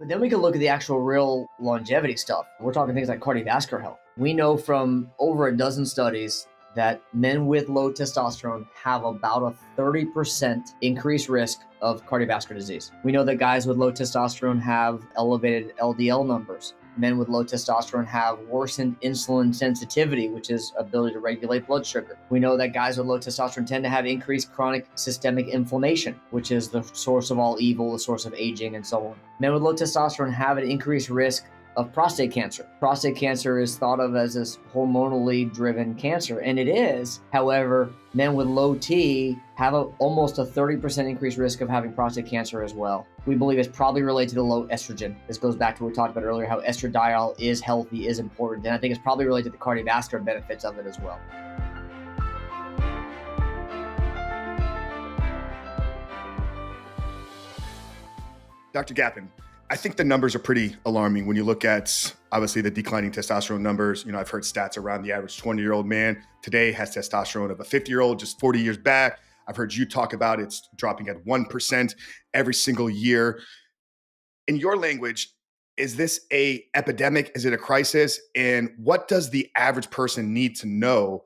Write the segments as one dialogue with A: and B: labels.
A: But then we can look at the actual real longevity stuff. We're talking things like cardiovascular health. We know from over a dozen studies that men with low testosterone have about a 30% increased risk of cardiovascular disease. We know that guys with low testosterone have elevated LDL numbers. Men with low testosterone have worsened insulin sensitivity, which is ability to regulate blood sugar. We know that guys with low testosterone tend to have increased chronic systemic inflammation, which is the source of all evil, the source of aging, and so on. Men with low testosterone have an increased risk of prostate cancer. Prostate cancer is thought of as this hormonally driven cancer, and it is. However, men with low T have almost a 30% increased risk of having prostate cancer as well. We believe it's probably related to low estrogen. This goes back to what we talked about earlier, how estradiol is healthy, is important, and I think it's probably related to the cardiovascular benefits of it as well.
B: Dr. Gapin, I think the numbers are pretty alarming when you look at, obviously, the declining testosterone numbers. I've heard stats around the average 20-year-old man today has testosterone of a 50-year-old just 40 years back. I've heard you talk about it's dropping at 1% every single year. In your language, is this a epidemic? Is it a crisis? And what does the average person need to know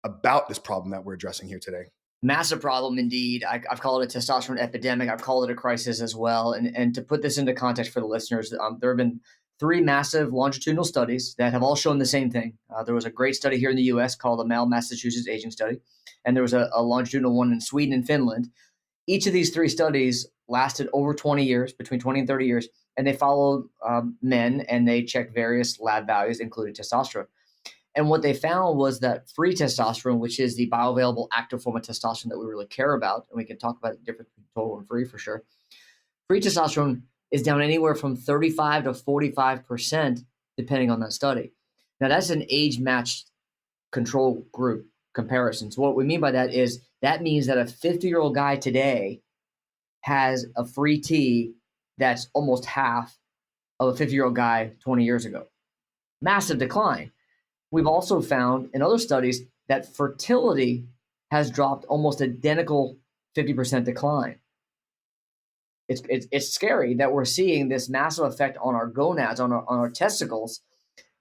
B: about this problem that we're addressing here today?
A: Massive problem indeed. I've called it a testosterone epidemic. I've called it a crisis as well. And to put this into context for the listeners, there have been 3 massive longitudinal studies that have all shown the same thing. There was a great study here in the U.S. called the Male Massachusetts Aging Study, and there was a longitudinal one in Sweden and Finland. Each of these 3 studies lasted over 20 years, between 20 and 30 years, and they followed men and they checked various lab values, including testosterone. And what they found was that free testosterone, which is the bioavailable active form of testosterone that we really care about, and we can talk about the difference between total and free for sure. Free testosterone is down anywhere from 35 to 45%, depending on that study. Now, that's an age-matched control group comparison. So what we mean by that is that means that a 50-year-old guy today has a free T that's almost half of a 50-year-old guy 20 years ago. Massive decline. We've also found in other studies that fertility has dropped almost identical 50% decline. It's scary that we're seeing this massive effect on our gonads, on our testicles,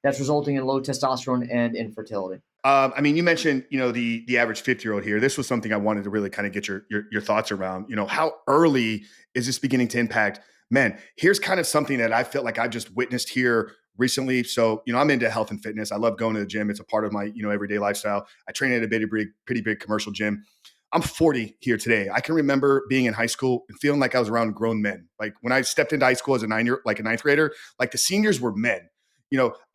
A: that's resulting in low testosterone and infertility.
B: You mentioned, the average 50-year-old here. This was something I wanted to really kind of get your thoughts around. How early is this beginning to impact men? Here's kind of something that I felt like I just witnessed here recently. So, I'm into health and fitness. I love going to the gym. It's a part of my, everyday lifestyle. I train at a pretty big commercial gym. I'm 40 here today. I can remember being in high school and feeling like I was around grown men. Like when I stepped into high school as a ninth grader, like the seniors were men.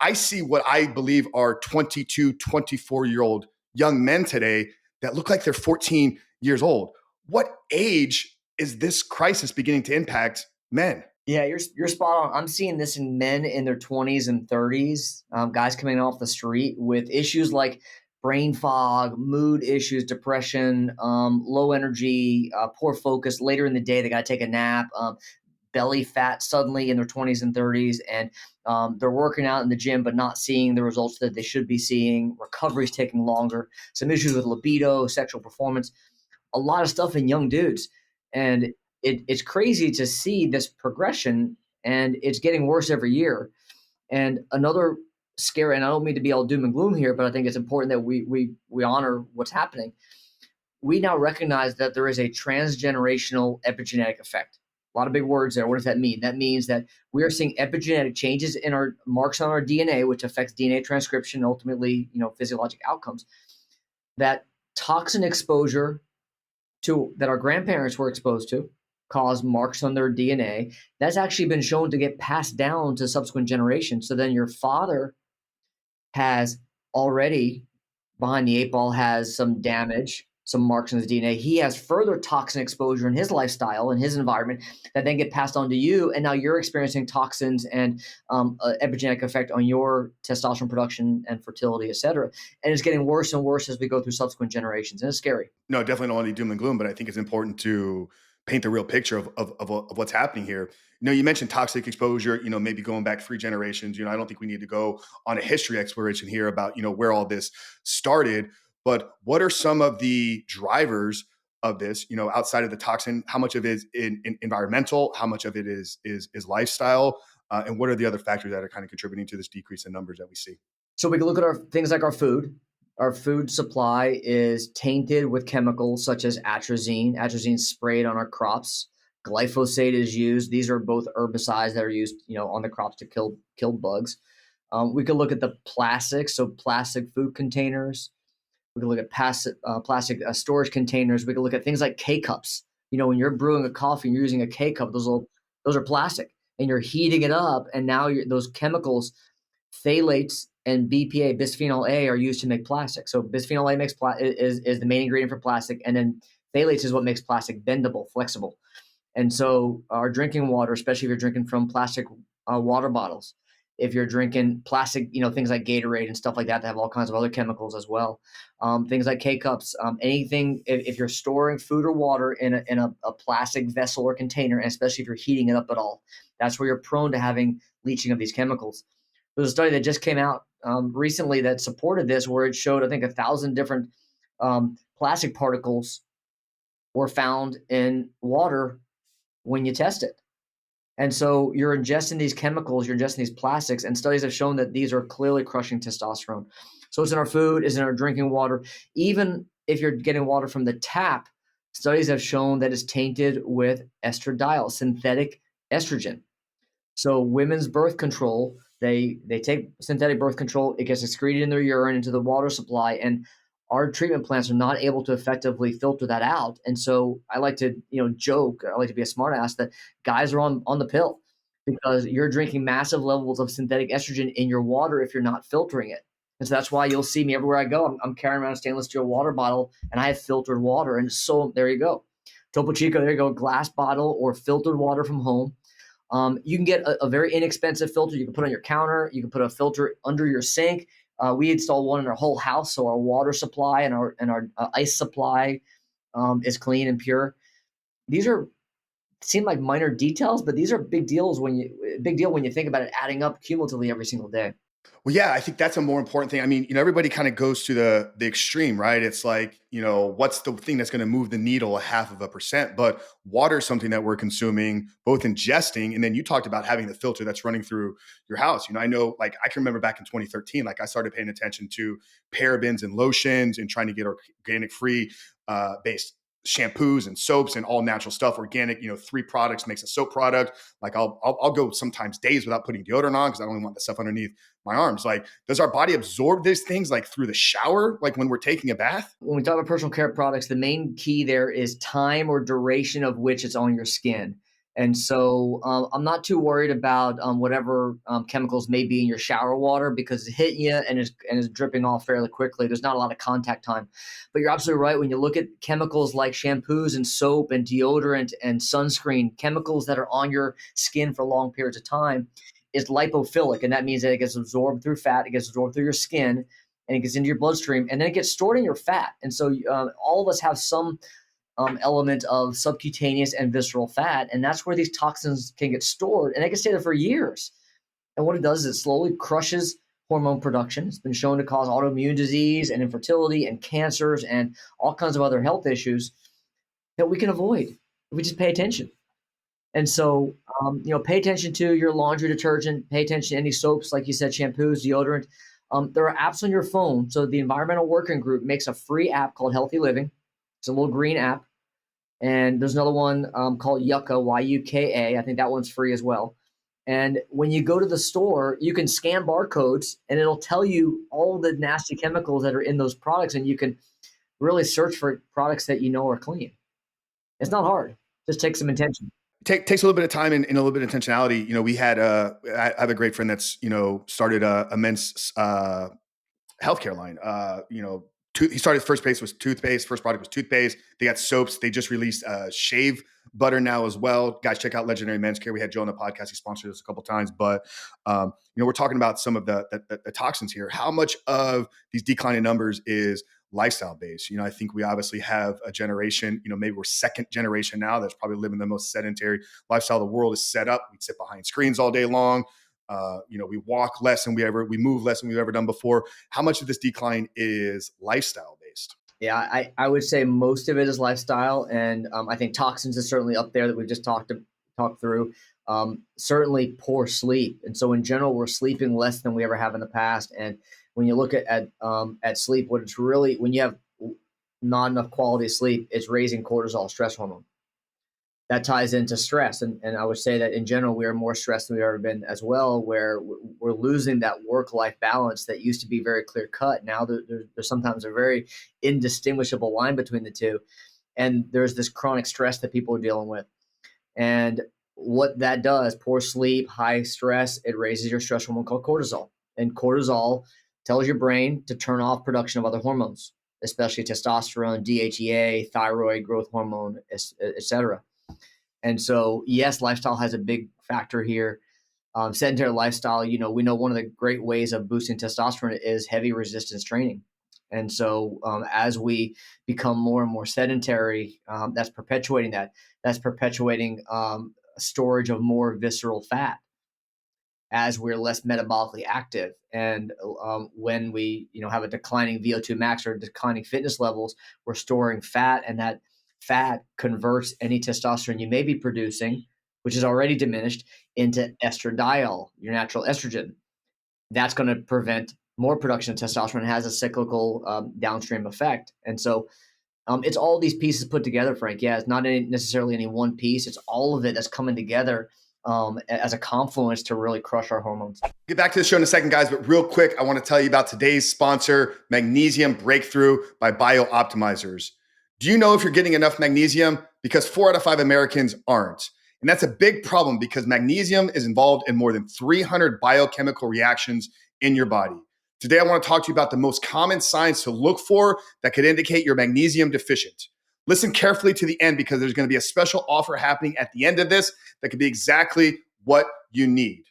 B: I see what I believe are 22, 24-year-old young men today that look like they're 14 years old. What age is this crisis beginning to impact men?
A: Yeah, you're spot on. I'm seeing this in men in their 20s and 30s, guys coming off the street with issues like brain fog, mood issues, depression, low energy, poor focus. Later in the day, they got to take a nap, belly fat suddenly in their 20s and 30s, and they're working out in the gym but not seeing the results that they should be seeing. Recovery's taking longer. Some issues with libido, sexual performance, a lot of stuff in young dudes. And it's crazy to see this progression, and it's getting worse every year. And another scary, and I don't mean to be all doom and gloom here, but I think it's important that we honor what's happening. We now recognize that there is a transgenerational epigenetic effect. A lot of big words there. What does that mean? That means that we are seeing epigenetic changes in our marks on our DNA, which affects DNA transcription, ultimately, physiologic outcomes. That toxin exposure that our grandparents were exposed to cause marks on their DNA. That's actually been shown to get passed down to subsequent generations. So then your father has already, behind the 8 ball, has some damage, some marks on his DNA. He has further toxin exposure in his lifestyle and his environment that then get passed on to you. And now you're experiencing toxins and epigenetic effect on your testosterone production and fertility, et cetera. And it's getting worse and worse as we go through subsequent generations. And it's scary.
B: No, definitely don't want to be doom and gloom, but I think it's important to paint the real picture of what's happening here. You mentioned toxic exposure, maybe going back 3 generations. I don't think we need to go on a history exploration here about, where all this started. But what are some of the drivers of this, outside of the toxin? How much of it is in environmental? How much of it is lifestyle? And what are the other factors that are kind of contributing to this decrease in numbers that we see?
A: So we can look at our things like our food. Our food supply is tainted with chemicals such as atrazine. Atrazine sprayed on our crops. Glyphosate is used. These are both herbicides that are used, on the crops to kill bugs. We could look at the plastics, so plastic food containers. We can look at plastic storage containers. We can look at things like K cups. When you're brewing a coffee, and you're using a K cup. Those are plastic, and you're heating it up, and now those chemicals, phthalates and BPA, bisphenol A, are used to make plastic. So bisphenol A is the main ingredient for plastic, and then phthalates is what makes plastic bendable, flexible. And so our drinking water, especially if you're drinking from plastic water bottles, if you're drinking plastic, things like Gatorade and stuff like that have all kinds of other chemicals as well. Things like K-cups, anything, if you're storing food or water in a plastic vessel or container, and especially if you're heating it up at all, that's where you're prone to having leaching of these chemicals. There's a study that just came out recently that supported this, where it showed, I think, 1,000 different plastic particles were found in water when you test it. And so you're ingesting these chemicals, you're ingesting these plastics, and studies have shown that these are clearly crushing testosterone. So it's in our food, it's in our drinking water. Even if you're getting water from the tap, studies have shown that it's tainted with estradiol, synthetic estrogen. So women's birth control, they take synthetic birth control, it gets excreted in their urine into the water supply, and our treatment plants are not able to effectively filter that out. And so I like to, joke, I like to be a smart ass that guys are on the pill because you're drinking massive levels of synthetic estrogen in your water if you're not filtering it. And so that's why you'll see me everywhere I go. I'm carrying around a stainless steel water bottle, and I have filtered water. And so there you go. Topo Chico, there you go, glass bottle or filtered water from home. You can get a very inexpensive filter. You can put on your counter. You can put a filter under your sink. We installed one in our whole house, so our water supply and our ice supply is clean and pure. These seem like minor details, but these are big deal when you think about it adding up cumulatively every single day.
B: Well, yeah, I think that's a more important thing. I mean, everybody kind of goes to the extreme, right? It's like, what's the thing that's going to move the needle 0.5%? But water is something that we're consuming, both ingesting, and then you talked about having the filter that's running through your house. I know, like, I can remember back in 2013, like I started paying attention to parabens and lotions and trying to get organic free based shampoos and soaps and all natural stuff, organic, 3 products makes a soap product. Like I'll go sometimes days without putting deodorant on because I don't even want the stuff underneath my arms. Like, does our body absorb these things like through the shower, like when we're taking a bath?
A: When we talk about personal care products, the main key there is time or duration of which it's on your skin. And so I'm not too worried about whatever chemicals may be in your shower water because it's hitting you and is dripping off fairly quickly. There's not a lot of contact time. But you're absolutely right. When you look at chemicals like shampoos and soap and deodorant and sunscreen, chemicals that are on your skin for long periods of time, is lipophilic. And that means that it gets absorbed through fat, it gets absorbed through your skin, and it gets into your bloodstream, and then it gets stored in your fat. And so all of us have some element of subcutaneous and visceral fat, and that's where these toxins can get stored, and they can stay there for years. And what it does is it slowly crushes hormone production. It's been shown to cause autoimmune disease and infertility and cancers and all kinds of other health issues that we can avoid if we just pay attention. And so, pay attention to your laundry detergent, pay attention to any soaps, like you said, shampoos, deodorant. There are apps on your phone. So the Environmental Working Group makes a free app called Healthy Living. It's a little green app. And there's another one called Yucca, Y-U-K-A. I think that one's free as well. And when you go to the store, you can scan barcodes, and it'll tell you all the nasty chemicals that are in those products, and you can really search for products that are clean. It's not hard. Just take some intention.
B: Takes a little bit of time and a little bit of intentionality. We had I have a great friend that's started a men's healthcare line. He started first base was toothpaste. First product was toothpaste. They got soaps. They just released shave butter now as well. Guys, check out Legendary Men's Care. We had Joe on the podcast. He sponsored us a couple of times, but we're talking about some of the toxins here. How much of these declining numbers is lifestyle based? I think we obviously have a generation, maybe we're second generation now that's probably living the most sedentary lifestyle the world is set up. We sit behind screens all day long. We walk less than we move less than we've ever done before. How much of this decline is lifestyle based?
A: Yeah, I would say most of it is lifestyle, and I think toxins is certainly up there that we've just talked through. Certainly poor sleep, and so in general, we're sleeping less than we ever have in the past. And when you look at sleep, what it's really when you have not enough quality sleep, it's raising cortisol, stress hormone. That ties into stress, and I would say that in general, we are more stressed than we've ever been as well. Where we're losing that work-life balance that used to be very clear cut. Now there's sometimes a very indistinguishable line between the two, and there's this chronic stress that people are dealing with. And what that does, poor sleep, high stress, it raises your stress hormone called cortisol. And cortisol tells your brain to turn off production of other hormones, especially testosterone, DHEA, thyroid, growth hormone, etc. And so, yes, lifestyle has a big factor here. Sedentary lifestyle, we know one of the great ways of boosting testosterone is heavy resistance training. And so, as we become more and more sedentary, that's perpetuating that. That's perpetuating storage of more visceral fat as we're less metabolically active. And when we, have a declining VO2 max or declining fitness levels, we're storing fat, and that fat converts any testosterone you may be producing, which is already diminished, into estradiol, your natural estrogen. That's going to prevent more production of testosterone. It has a cyclical downstream effect. And so it's all these pieces put together, Frank. Yeah, it's not necessarily any one piece. It's all of it that's coming together as a confluence to really crush our hormones.
B: Get back to the show in a second, guys, but real quick, I want to tell you about today's sponsor, Magnesium Breakthrough by Biooptimizers. Do you know if you're getting enough magnesium? Because 4 out of 5 Americans aren't. And that's a big problem because magnesium is involved in more than 300 biochemical reactions in your body. Today, I want to talk to you about the most common signs to look for that could indicate you're magnesium deficient. Listen carefully to the end because there's going to be a special offer happening at the end of this that could be exactly what you need.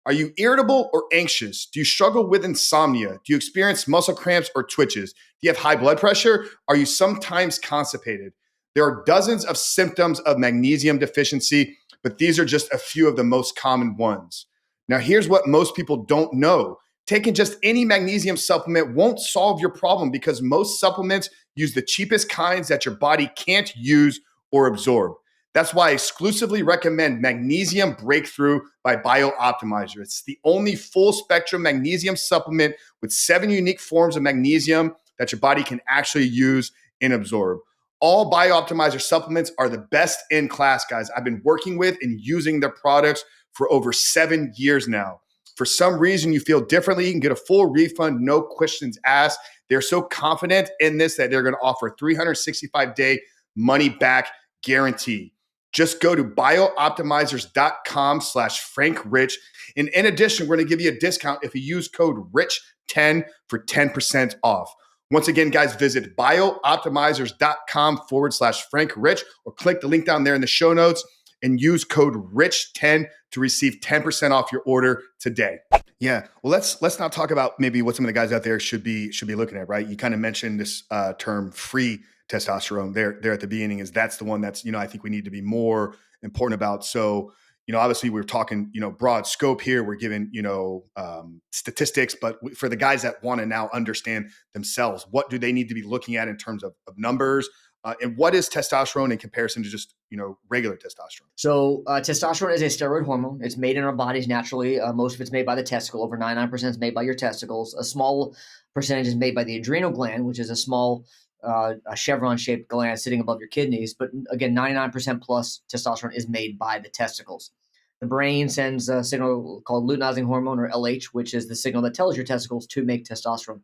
B: Are you irritable or anxious? Do you struggle with insomnia? Do you experience muscle cramps or twitches? Do you have high blood pressure? Are you sometimes constipated? There are dozens of symptoms of magnesium deficiency, but these are just a few of the most common ones. Now, here's what most people don't know. Taking just any magnesium supplement won't solve your problem because most supplements use the cheapest kinds that your body can't use or absorb. That's why I exclusively recommend Magnesium Breakthrough by Biooptimizer. It's the only full spectrum magnesium supplement with 7 unique forms of magnesium that your body can actually use and absorb. All Biooptimizer supplements are the best in class, guys. I've been working with and using their products for over 7 years now. For some reason you feel differently, you can get a full refund, no questions asked. They're so confident in this that they're going to offer a 365-day money back guarantee. Just go to biooptimizers.com/FrankRich. And in addition, we're going to give you a discount if you use code RICH10 for 10% off. Once again, guys, visit biooptimizers.com/FrankRich or click the link down there in the show notes and use code RICH10 to receive 10% off your order today. Yeah. Well, let's now talk about maybe what some of the guys out there should be looking at, right? You kind of mentioned this term free testosterone there at the beginning. Is that's the one that's, I think we need to be more important about. So, obviously we're talking, broad scope here. We're giving, statistics, but for the guys that want to now understand themselves, what do they need to be looking at in terms of numbers? And what is testosterone in comparison to just, regular testosterone?
A: So testosterone is a steroid hormone. It's made in our bodies naturally. Most of it's made by the testicle. Over 99% is made by your testicles. A small percentage is made by the adrenal gland, which is a small a chevron-shaped gland sitting above your kidneys. But again, 99% plus testosterone is made by the testicles. The brain sends a signal called luteinizing hormone, or LH, which is the signal that tells your testicles to make testosterone.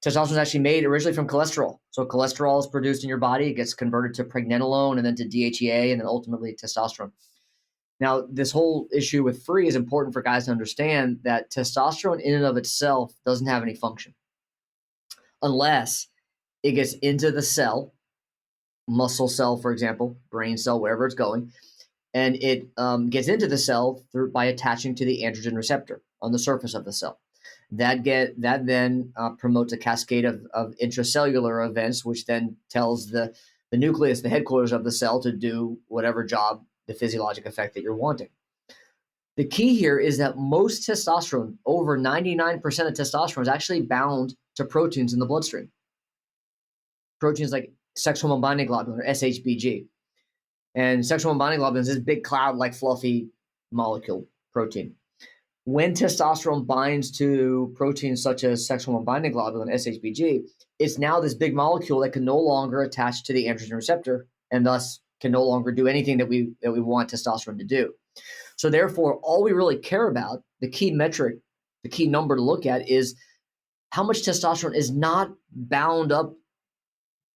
A: Testosterone is actually made originally from cholesterol. So cholesterol is produced in your body. It gets converted to pregnenolone and then to DHEA and then ultimately testosterone. Now, this whole issue with free is important for guys to understand that testosterone in and of itself doesn't have any function unless it gets into the cell, muscle cell, for example, brain cell, wherever it's going, and it gets into the cell by attaching to the androgen receptor on the surface of the cell. That then promotes a cascade of intracellular events, which then tells the nucleus, the headquarters of the cell, to do whatever job, the physiologic effect that you're wanting. The key here is that most testosterone, over 99% of testosterone, is actually bound to proteins in the bloodstream. proteins like sexual hormone binding globulin, or SHBG. And sexual hormone binding globulin is this big cloud-like fluffy molecule protein. When testosterone binds to proteins such as sexual hormone binding globulin, SHBG, it's now this big molecule that can no longer attach to the androgen receptor and thus can no longer do anything that we want testosterone to do. So therefore, all we really care about, the key metric, the key number to look at, is how much testosterone is not bound up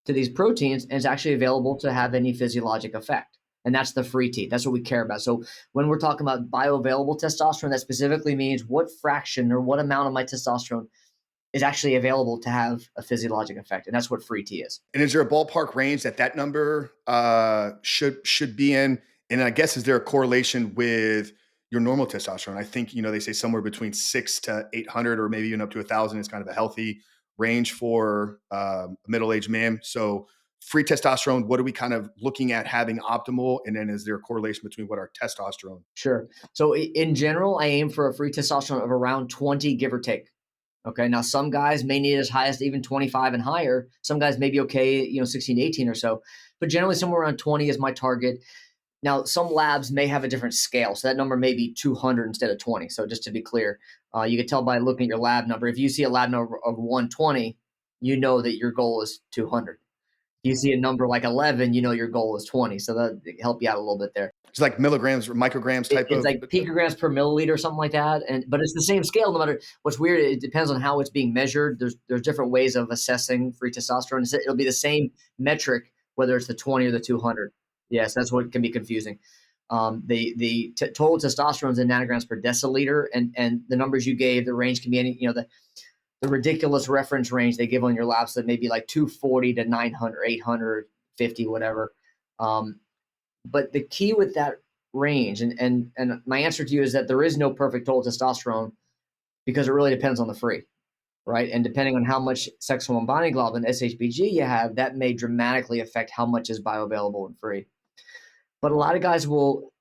A: to these proteins and is actually available to have any physiologic effect. And that's the free T. That's what we care about. So when we're talking about bioavailable testosterone, that specifically means what fraction or what amount of my testosterone is actually available to have a physiologic effect. And that's what free T is.
B: And is there a ballpark range that number should be in? And I guess, is there a correlation with your normal testosterone? I think, they say somewhere between 600 to 800 or maybe even up to 1,000 is kind of a healthy range for a middle-aged man. So free testosterone, what are we kind of looking at having optimal? And then is there a correlation between what our testosterone?
A: Sure. So in general, I aim for a free testosterone of around 20, give or take. Okay. Now, some guys may need as high as even 25 and higher. Some guys may be okay, 16 to 18 or so. But generally, somewhere around 20 is my target. Now, some labs may have a different scale. So that number may be 200 instead of 20. So just to be clear, you can tell by looking at your lab number. If you see a lab number of 120, you know that your goal is 200. If you see a number like 11, you know your goal is 20. So that help you out a little bit there.
B: It's like milligrams or micrograms type of.
A: It's like picograms per milliliter or something like that. But it's the same scale no matter. What's weird, it depends on how it's being measured. There's different ways of assessing free testosterone. It'll be the same metric whether it's the 20 or the 200. Yes, that's what can be confusing. The total testosterone is in nanograms per deciliter, and the numbers you gave, the range can be any, the ridiculous reference range they give on your labs that may be like 240 to 900, 850, whatever. But the key with that range, and my answer to you is that there is no perfect total testosterone because it really depends on the free, right? And depending on how much sexual hormone binding globulin, SHBG, you have, that may dramatically affect how much is bioavailable and free. But a lot of guys will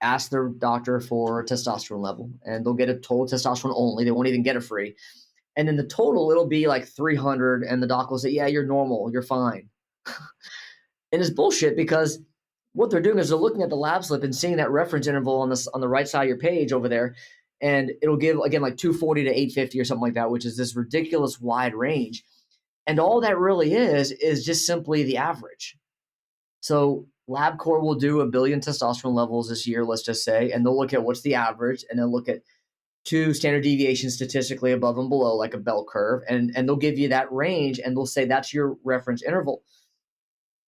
A: ask their doctor for a testosterone level, and they'll get a total testosterone only. They won't even get a free. And then the total, it'll be like 300, and the doc will say, yeah, you're normal, you're fine. And it's bullshit, because what they're doing is they're looking at the lab slip and seeing that reference interval on the right side of your page over there, and it'll give, again, like 240 to 850 or something like that, which is this ridiculous wide range. And all that really is just simply the average. So LabCorp will do 1 billion testosterone levels this year, let's just say, and they'll look at what's the average, and they'll look at 2 standard deviations statistically above and below, like a bell curve, and they'll give you that range, and they'll say that's your reference interval.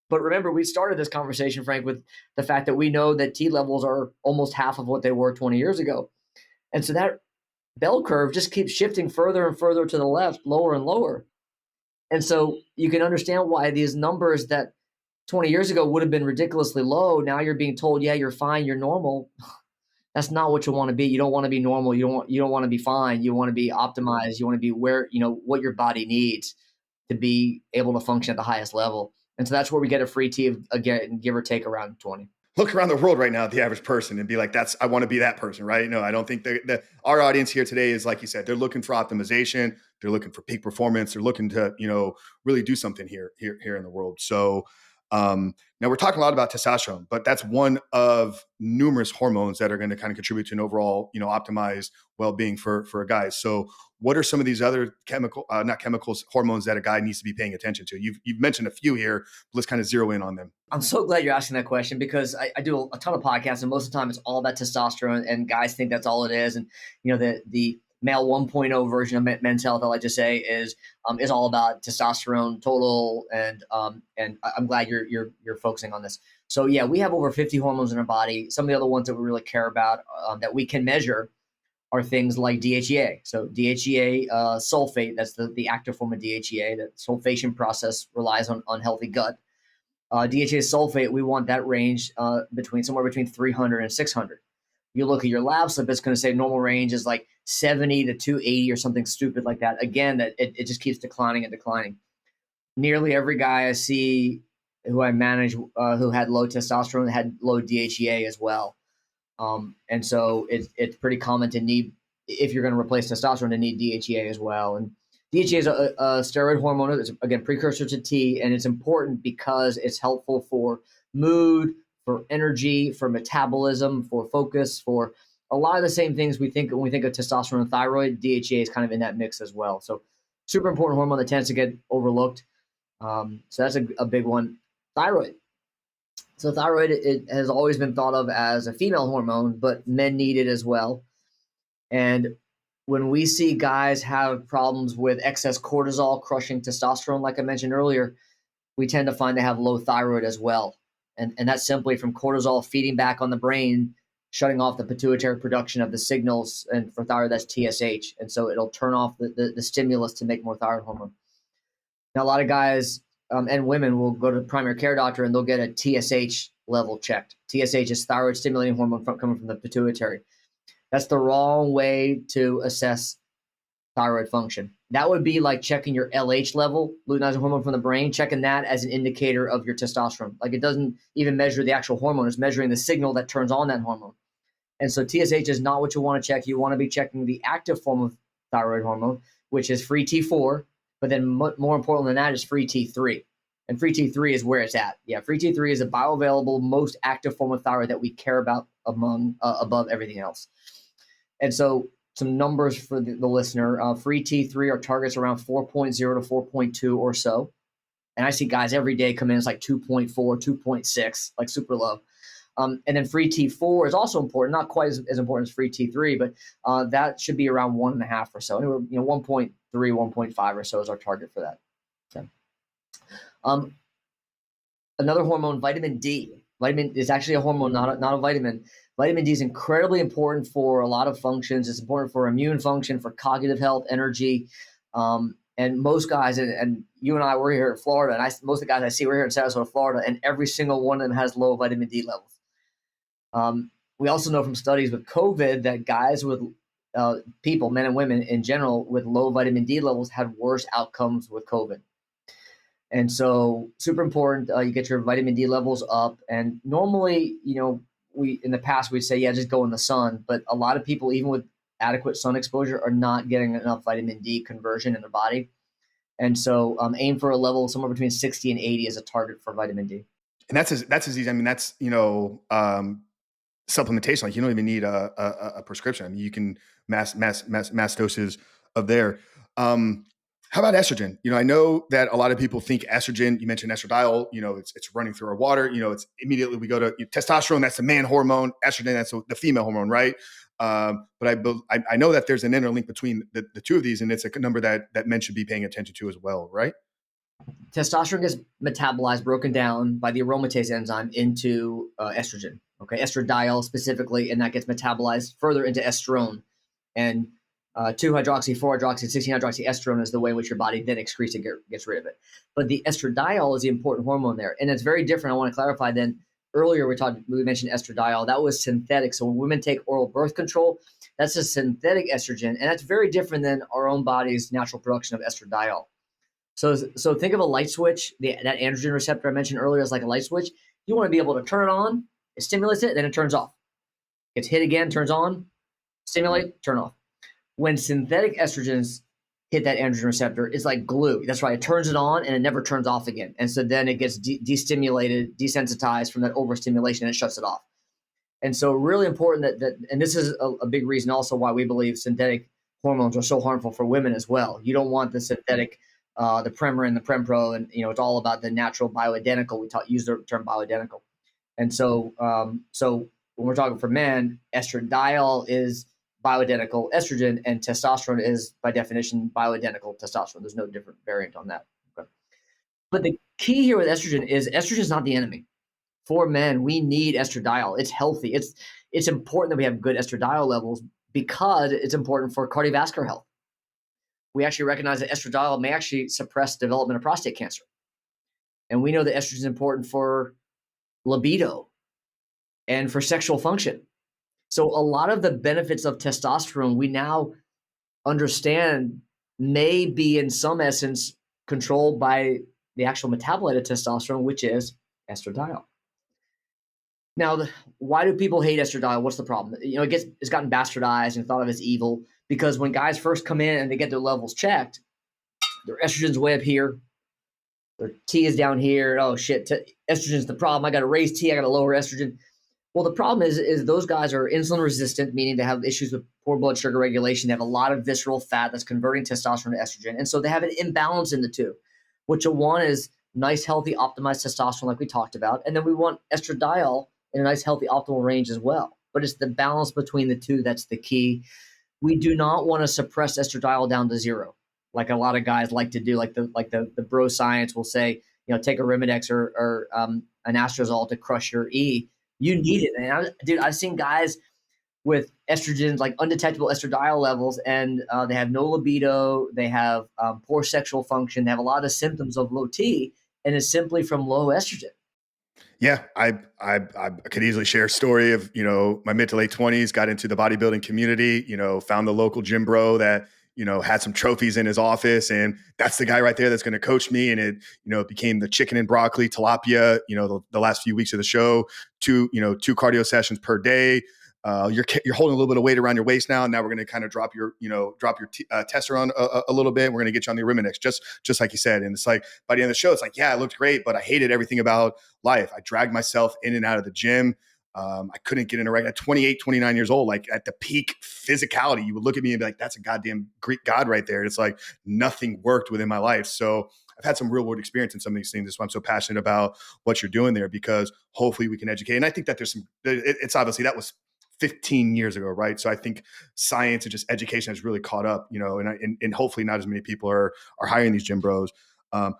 A: But remember, we started this conversation, Frank, with the fact that we know that T levels are almost half of what they were 20 years ago. And so that bell curve just keeps shifting further and further to the left, lower and lower. And so you can understand why these numbers that 20 years ago would have been ridiculously low, now you're being told, yeah, you're fine, you're normal. That's not what you want to be. You don't want to be normal. You don't want to be fine. You want to be optimized. You want to be where, what your body needs to be able to function at the highest level. And so that's where we get a free T of, again, give or take around 20.
B: Look around the world right now at the average person and be like, I want to be that person, right? No, I don't think that our audience here today is, like you said, they're looking for optimization. They're looking for peak performance. They're looking to, really do something here in the world. So now we're talking a lot about testosterone, but that's one of numerous hormones that are going to kind of contribute to an overall, optimized well-being for a guy. So what are some of these other hormones that a guy needs to be paying attention to? You've mentioned a few here, but let's kind of zero in on them.
A: I'm so glad you're asking that question, because I do a ton of podcasts, and most of the time it's all about testosterone, and guys think that's all it is. And, the male 1.0 version of Men's Health, I like to say, is all about testosterone total. And I'm glad you're focusing on this. So yeah, we have over 50 hormones in our body. Some of the other ones that we really care about that we can measure are things like DHEA. So DHEA sulfate, that's the active form of DHEA. The sulfation process relies on healthy gut. DHEA sulfate, we want that range somewhere between 300 and 600. You look at your lab slip, it's going to say normal range is like 70 to 280 or something stupid like that. Again, that it just keeps declining and declining. Nearly every guy I see who I manage who had low testosterone had low DHEA as well. And so it's pretty common to need, if you're going to replace testosterone, to need DHEA as well. And DHEA is a steroid hormone. It's, again, precursor to T, and it's important because it's helpful for mood, for energy, for metabolism, for focus, for a lot of the same things we think when we think of testosterone and thyroid. DHEA is kind of in that mix as well. So super important hormone that tends to get overlooked. So that's a big one. Thyroid. So thyroid, it has always been thought of as a female hormone, but men need it as well. And when we see guys have problems with excess cortisol crushing testosterone, like I mentioned earlier, we tend to find they have low thyroid as well. And that's simply from cortisol feeding back on the brain, shutting off the pituitary production of the signals. And for thyroid, that's TSH. And so it'll turn off the stimulus to make more thyroid hormone. Now, a lot of guys and women will go to the primary care doctor and they'll get a TSH level checked. TSH is thyroid stimulating hormone coming from the pituitary. That's the wrong way to assess thyroid function. That would be like checking your LH level, luteinizing hormone from the brain, checking that as an indicator of your testosterone. Like, it doesn't even measure the actual hormone, it's measuring the signal that turns on that hormone. And so TSH is not what you want to check. You want to be checking the active form of thyroid hormone, which is free T4, but then more important than that is free T3. And free T3 is where it's at. Yeah, free T3 is a bioavailable, most active form of thyroid that we care about above everything else. And so some numbers for the listener. Free T3 are targets around 4.0 to 4.2 or so. And I see guys every day come in, it's like 2.4, 2.6, like super low. And then free T4 is also important, not quite as important as free T3, but that should be around 1.5 or so. Anyway, 1.3, 1.5 or so is our target for that. Okay. Another hormone, vitamin D. Vitamin is actually a hormone, not a vitamin. Vitamin D is incredibly important for a lot of functions. It's important for immune function, for cognitive health, energy. And most guys, and you and I, we're here in Florida, and most of the guys I see, we're here in Sarasota, Florida, and every single one of them has low vitamin D levels. We also know from studies with COVID that guys with people, men and women in general, with low vitamin D levels had worse outcomes with COVID. And so super important, you get your vitamin D levels up. And normally, we in the past we'd say, yeah, just go in the sun. But a lot of people, even with adequate sun exposure, are not getting enough vitamin D conversion in their body. And so aim for a level somewhere between 60 and 80 as a target for vitamin D.
B: And that's as easy. I mean, that's, supplementation. Like, you don't even need a prescription. I mean, you can mass doses of there. How about estrogen? I know that a lot of people think estrogen, you mentioned estradiol, it's running through our water, it's immediately we go to testosterone, that's the man hormone, estrogen, that's the female hormone, right? But I know that there's an interlink between the two of these, and it's a number that men should be paying attention to as well, right?
A: Testosterone gets metabolized, broken down by the aromatase enzyme into estrogen, okay, estradiol specifically, and that gets metabolized further into estrone. And 2-hydroxy, 4-hydroxy, 16-hydroxyestrone is the way in which your body then excretes it, gets rid of it. But the estradiol is the important hormone there. And it's very different. I want to clarify then. Earlier we mentioned estradiol. That was synthetic. So when women take oral birth control, that's a synthetic estrogen. And that's very different than our own body's natural production of estradiol. So think of a light switch. That androgen receptor I mentioned earlier is like a light switch. You want to be able to turn it on, it stimulates it, then it turns off. Gets hit again, turns on, stimulate, turn off. When synthetic estrogens hit that androgen receptor, it's like glue. That's right. It turns it on and it never turns off again. And so then it gets destimulated, desensitized from that overstimulation, and it shuts it off. And so really important that and this is a big reason also why we believe synthetic hormones are so harmful for women as well. You don't want the synthetic, the Premarin, the Prempro, and it's all about the natural bioidentical. We use the term bioidentical. And so when we're talking for men, estradiol is bioidentical estrogen, and testosterone is by definition bioidentical testosterone. There's no different variant on that. Okay. But the key here with estrogen is not the enemy. For men, we need estradiol. It's healthy. It's important that we have good estradiol levels because it's important for cardiovascular health. We actually recognize that estradiol may actually suppress development of prostate cancer. And we know that estrogen is important for libido and for sexual function. So a lot of the benefits of testosterone we now understand may be in some essence controlled by the actual metabolite of testosterone, which is estradiol. Now, why do people hate estradiol? What's the problem? It's gotten bastardized and thought of as evil because when guys first come in and they get their levels checked, their estrogen's way up here, their T is down here. Oh shit, estrogen's the problem. I got to raise T. I got to lower estrogen. Well, the problem is those guys are insulin resistant, meaning they have issues with poor blood sugar regulation. They have a lot of visceral fat that's converting testosterone to estrogen. And so they have an imbalance in the two, which one is nice, healthy, optimized testosterone, like we talked about. And then we want estradiol in a nice, healthy, optimal range as well. But it's the balance between the two that's the key. We do not want to suppress estradiol down to zero, like a lot of guys like to do. Like the bro science will say, take a Arimidex or an Astrozole to crush your E. You need it, man. Dude, I've seen guys with estrogens, like undetectable estradiol levels, and they have no libido, they have poor sexual function, they have a lot of symptoms of low T, and it's simply from low estrogen.
B: Yeah, I could easily share a story of, my mid to late 20s, got into the bodybuilding community, found the local gym bro that, had some trophies in his office, and that's the guy right there that's going to coach me. And it became the chicken and broccoli tilapia, the last few weeks of the show, two cardio sessions per day. You're holding a little bit of weight around your waist now. And now we're going to kind of drop your testosterone a little bit. We're going to get you on the Arimidex, just like you said. And it's like, by the end of the show, it's like, yeah, it looked great, but I hated everything about life. I dragged myself in and out of the gym. I couldn't get in a regular at 28, 29 years old, like at the peak physicality. You would look at me and be like, that's a goddamn Greek god right there. And it's like nothing worked within my life. So I've had some real world experience in some of these things. That's why I'm so passionate about what you're doing there, because hopefully we can educate. And I think that it's obviously that was 15 years ago, right? So I think science and just education has really caught up, and hopefully not as many people are hiring these gym bros.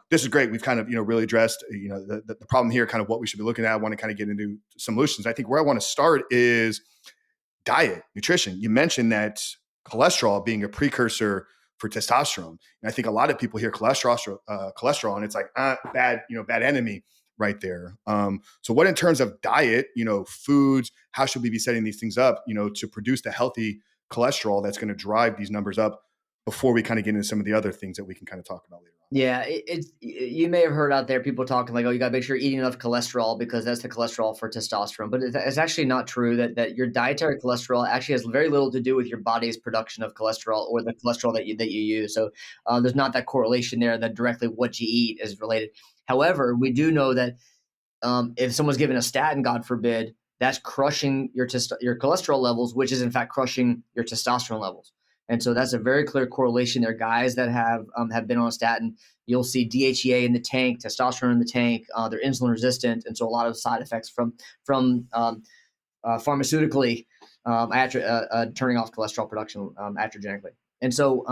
B: This is great. We've kind of, really addressed, the problem here, kind of what we should be looking at. I want to kind of get into some solutions. I think where I want to start is diet, nutrition. You mentioned that cholesterol being a precursor for testosterone. And I think a lot of people hear cholesterol and it's like, bad enemy right there. So what in terms of diet, foods, how should we be setting these things up, to produce the healthy cholesterol that's going to drive these numbers up before we kind of get into some of the other things that we can kind of talk about later on?
A: Yeah, you may have heard out there people talking like, oh, you got to make sure you're eating enough cholesterol because that's the cholesterol for testosterone. But it's actually not true that your dietary cholesterol actually has very little to do with your body's production of cholesterol or the cholesterol that you use. So there's not that correlation there that directly what you eat is related. However, we do know that if someone's given a statin, God forbid, that's crushing your cholesterol levels, which is in fact crushing your testosterone levels. And so that's a very clear correlation there. Guys that have been on a statin, you'll see DHEA in the tank, testosterone in the tank. They're insulin resistant, and so a lot of side effects from pharmaceutically turning off cholesterol production iatrogenically. And so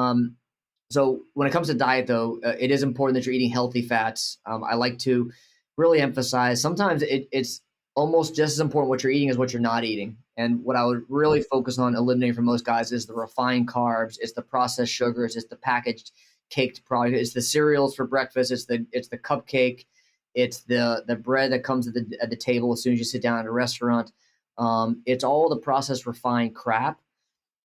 A: when it comes to diet, though, it is important that you're eating healthy fats. I like to really emphasize sometimes it's almost just as important what you're eating as what you're not eating. And what I would really focus on eliminating for most guys is the refined carbs, it's the processed sugars, it's the packaged caked product, it's the cereals for breakfast, it's the cupcake, it's the bread that comes at the table as soon as you sit down at a restaurant. It's all the processed refined crap.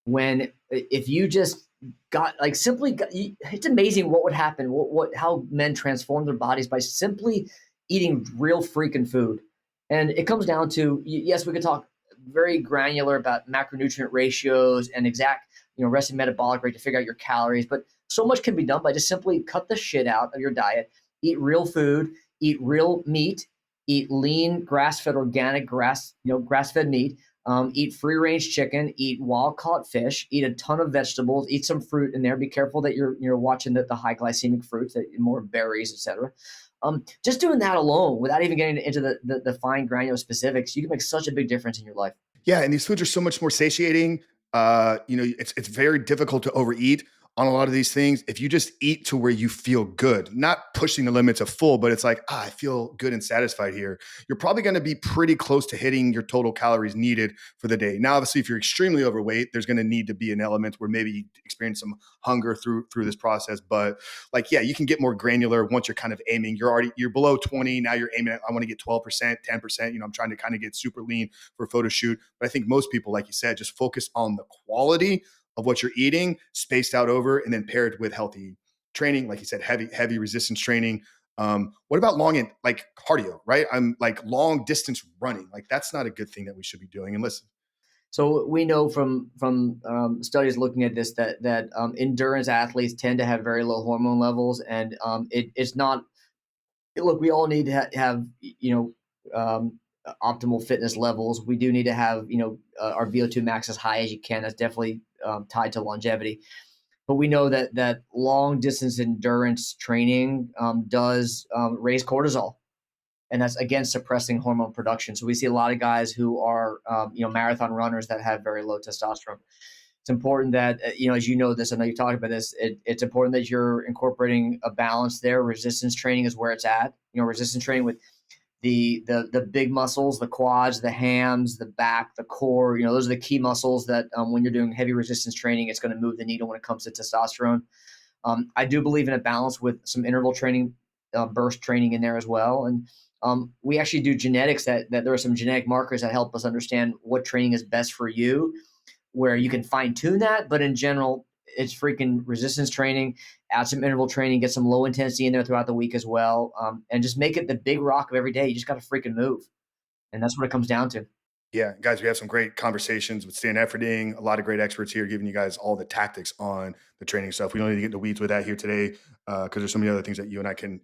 A: When if you just got like simply got, it's amazing what would happen, how men transform their bodies by simply eating real freaking food. And it comes down to, yes, we could talk very granular about macronutrient ratios and exact, resting metabolic rate to figure out your calories. But so much can be done by just simply cut the shit out of your diet, eat real food, eat real meat, eat lean, grass-fed, organic, grass-fed meat, eat free-range chicken, eat wild-caught fish, eat a ton of vegetables, eat some fruit in there. Be careful that you're watching the high glycemic fruits, that more berries, etc. Just doing that alone, without even getting into the fine granular specifics, you can make such a big difference in your life.
B: Yeah, and these foods are so much more satiating. It's very difficult to overeat on a lot of these things. If you just eat to where you feel good, not pushing the limits of full, but it's like, I feel good and satisfied here, you're probably going to be pretty close to hitting your total calories needed for the day. Now, obviously, if you're extremely overweight, there's going to need to be an element where maybe you experience some hunger through this process. But like, yeah, you can get more granular once you're kind of aiming. You're below 20. Now you're aiming at, I want to get 12%, 10%. I'm trying to kind of get super lean for a photo shoot. But I think most people, like you said, just focus on the quality of what you're eating, spaced out over, and then paired with healthy training, like you said, heavy resistance training. What about like cardio, right? I'm like long distance running. Like that's not a good thing that we should be doing. And listen,
A: So we know from studies looking at this that endurance athletes tend to have very low hormone levels, and it's not. Look, we all need to have optimal fitness levels. We do need to have our VO2 max as high as you can. That's definitely tied to longevity. But we know that long distance endurance training does raise cortisol, and that's again suppressing hormone production. So we see a lot of guys who are marathon runners that have very low testosterone. It's important that as you know this, I know you talked about this. It's important that you're incorporating a balance there. Resistance training is where it's at. Resistance training with the big muscles, the quads, the hams, the back, the core. Those are the key muscles that when you're doing heavy resistance training, it's going to move the needle when it comes to testosterone. I do believe in a balance with some interval training, burst training in there as well. And we actually do genetics that there are some genetic markers that help us understand what training is best for you, where you can fine tune that. But in general, it's freaking resistance training, add some interval training, get some low intensity in there throughout the week as well. And just make it the big rock of every day. You just got to freaking move. And that's what it comes down to.
B: Yeah, guys, we have some great conversations with Stan Efferding. A lot of great experts here giving you guys all the tactics on the training stuff. We don't need to get into weeds with that here today because there's so many other things that you and I can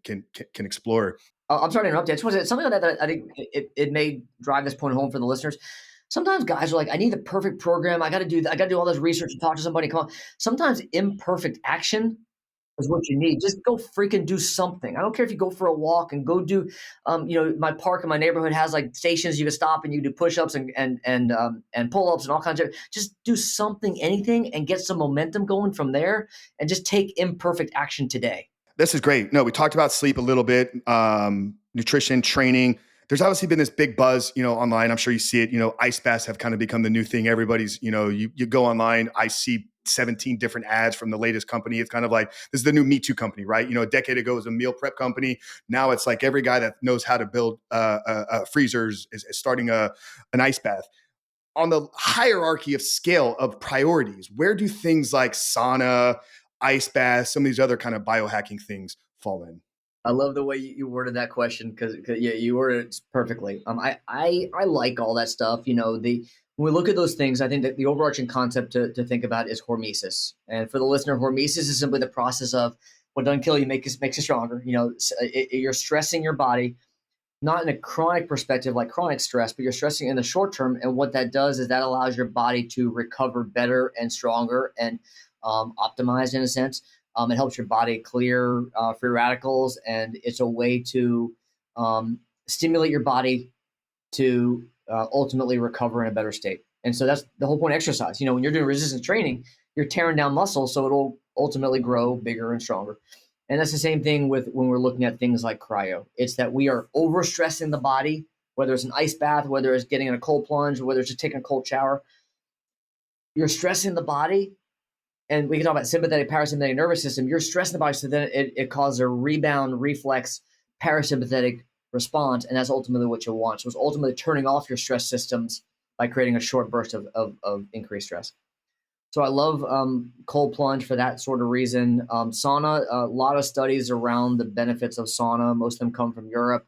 B: explore.
A: I'm sorry to interrupt you. I just want to say something like that I think it may drive this point home for the listeners. Sometimes guys are like, I need the perfect program. I got to do that. I got to do all this research and talk to somebody. Come on. Sometimes imperfect action is what you need. Just go freaking do something. I don't care if you go for a walk and go do, my park in my neighborhood has like stations you can stop and you do push-ups and pull-ups and all kinds of. Just do something, anything, and get some momentum going from there. And just take imperfect action today.
B: This is great. No, we talked about sleep a little bit, nutrition, training. There's obviously been this big buzz, online. I'm sure you see it. Ice baths have kind of become the new thing. Everybody's, you go online. I see 17 different ads from the latest company. It's kind of like, this is the new Me Too company, right? A decade ago it was a meal prep company. Now it's like every guy that knows how to build freezers is starting an ice bath. On the hierarchy of scale of priorities, where do things like sauna, ice baths, some of these other kind of biohacking things fall in?
A: I love the way you worded that question because yeah, you worded it perfectly. I like all that stuff. When we look at those things, I think that the overarching concept to think about is hormesis. And for the listener, hormesis is simply the process of what doesn't kill you makes you stronger. You're stressing your body, not in a chronic perspective like chronic stress, but you're stressing in the short term. And what that does is that allows your body to recover better and stronger and optimized in a sense. It helps your body clear free radicals, and it's a way to stimulate your body to ultimately recover in a better state. And so that's the whole point of exercise. When you're doing resistance training, you're tearing down muscle, so it'll ultimately grow bigger and stronger. And that's the same thing with when we're looking at things like cryo. It's that we are overstressing the body, whether it's an ice bath, whether it's getting in a cold plunge, or whether it's just taking a cold shower. You're stressing the body, and we can talk about sympathetic, parasympathetic nervous system. You're stressing the body, so then it causes a rebound reflex parasympathetic response, and that's ultimately what you want. So it's ultimately turning off your stress systems by creating a short burst of increased stress. So I love cold plunge for that sort of reason. Sauna, a lot of studies around the benefits of sauna. Most of them come from Europe.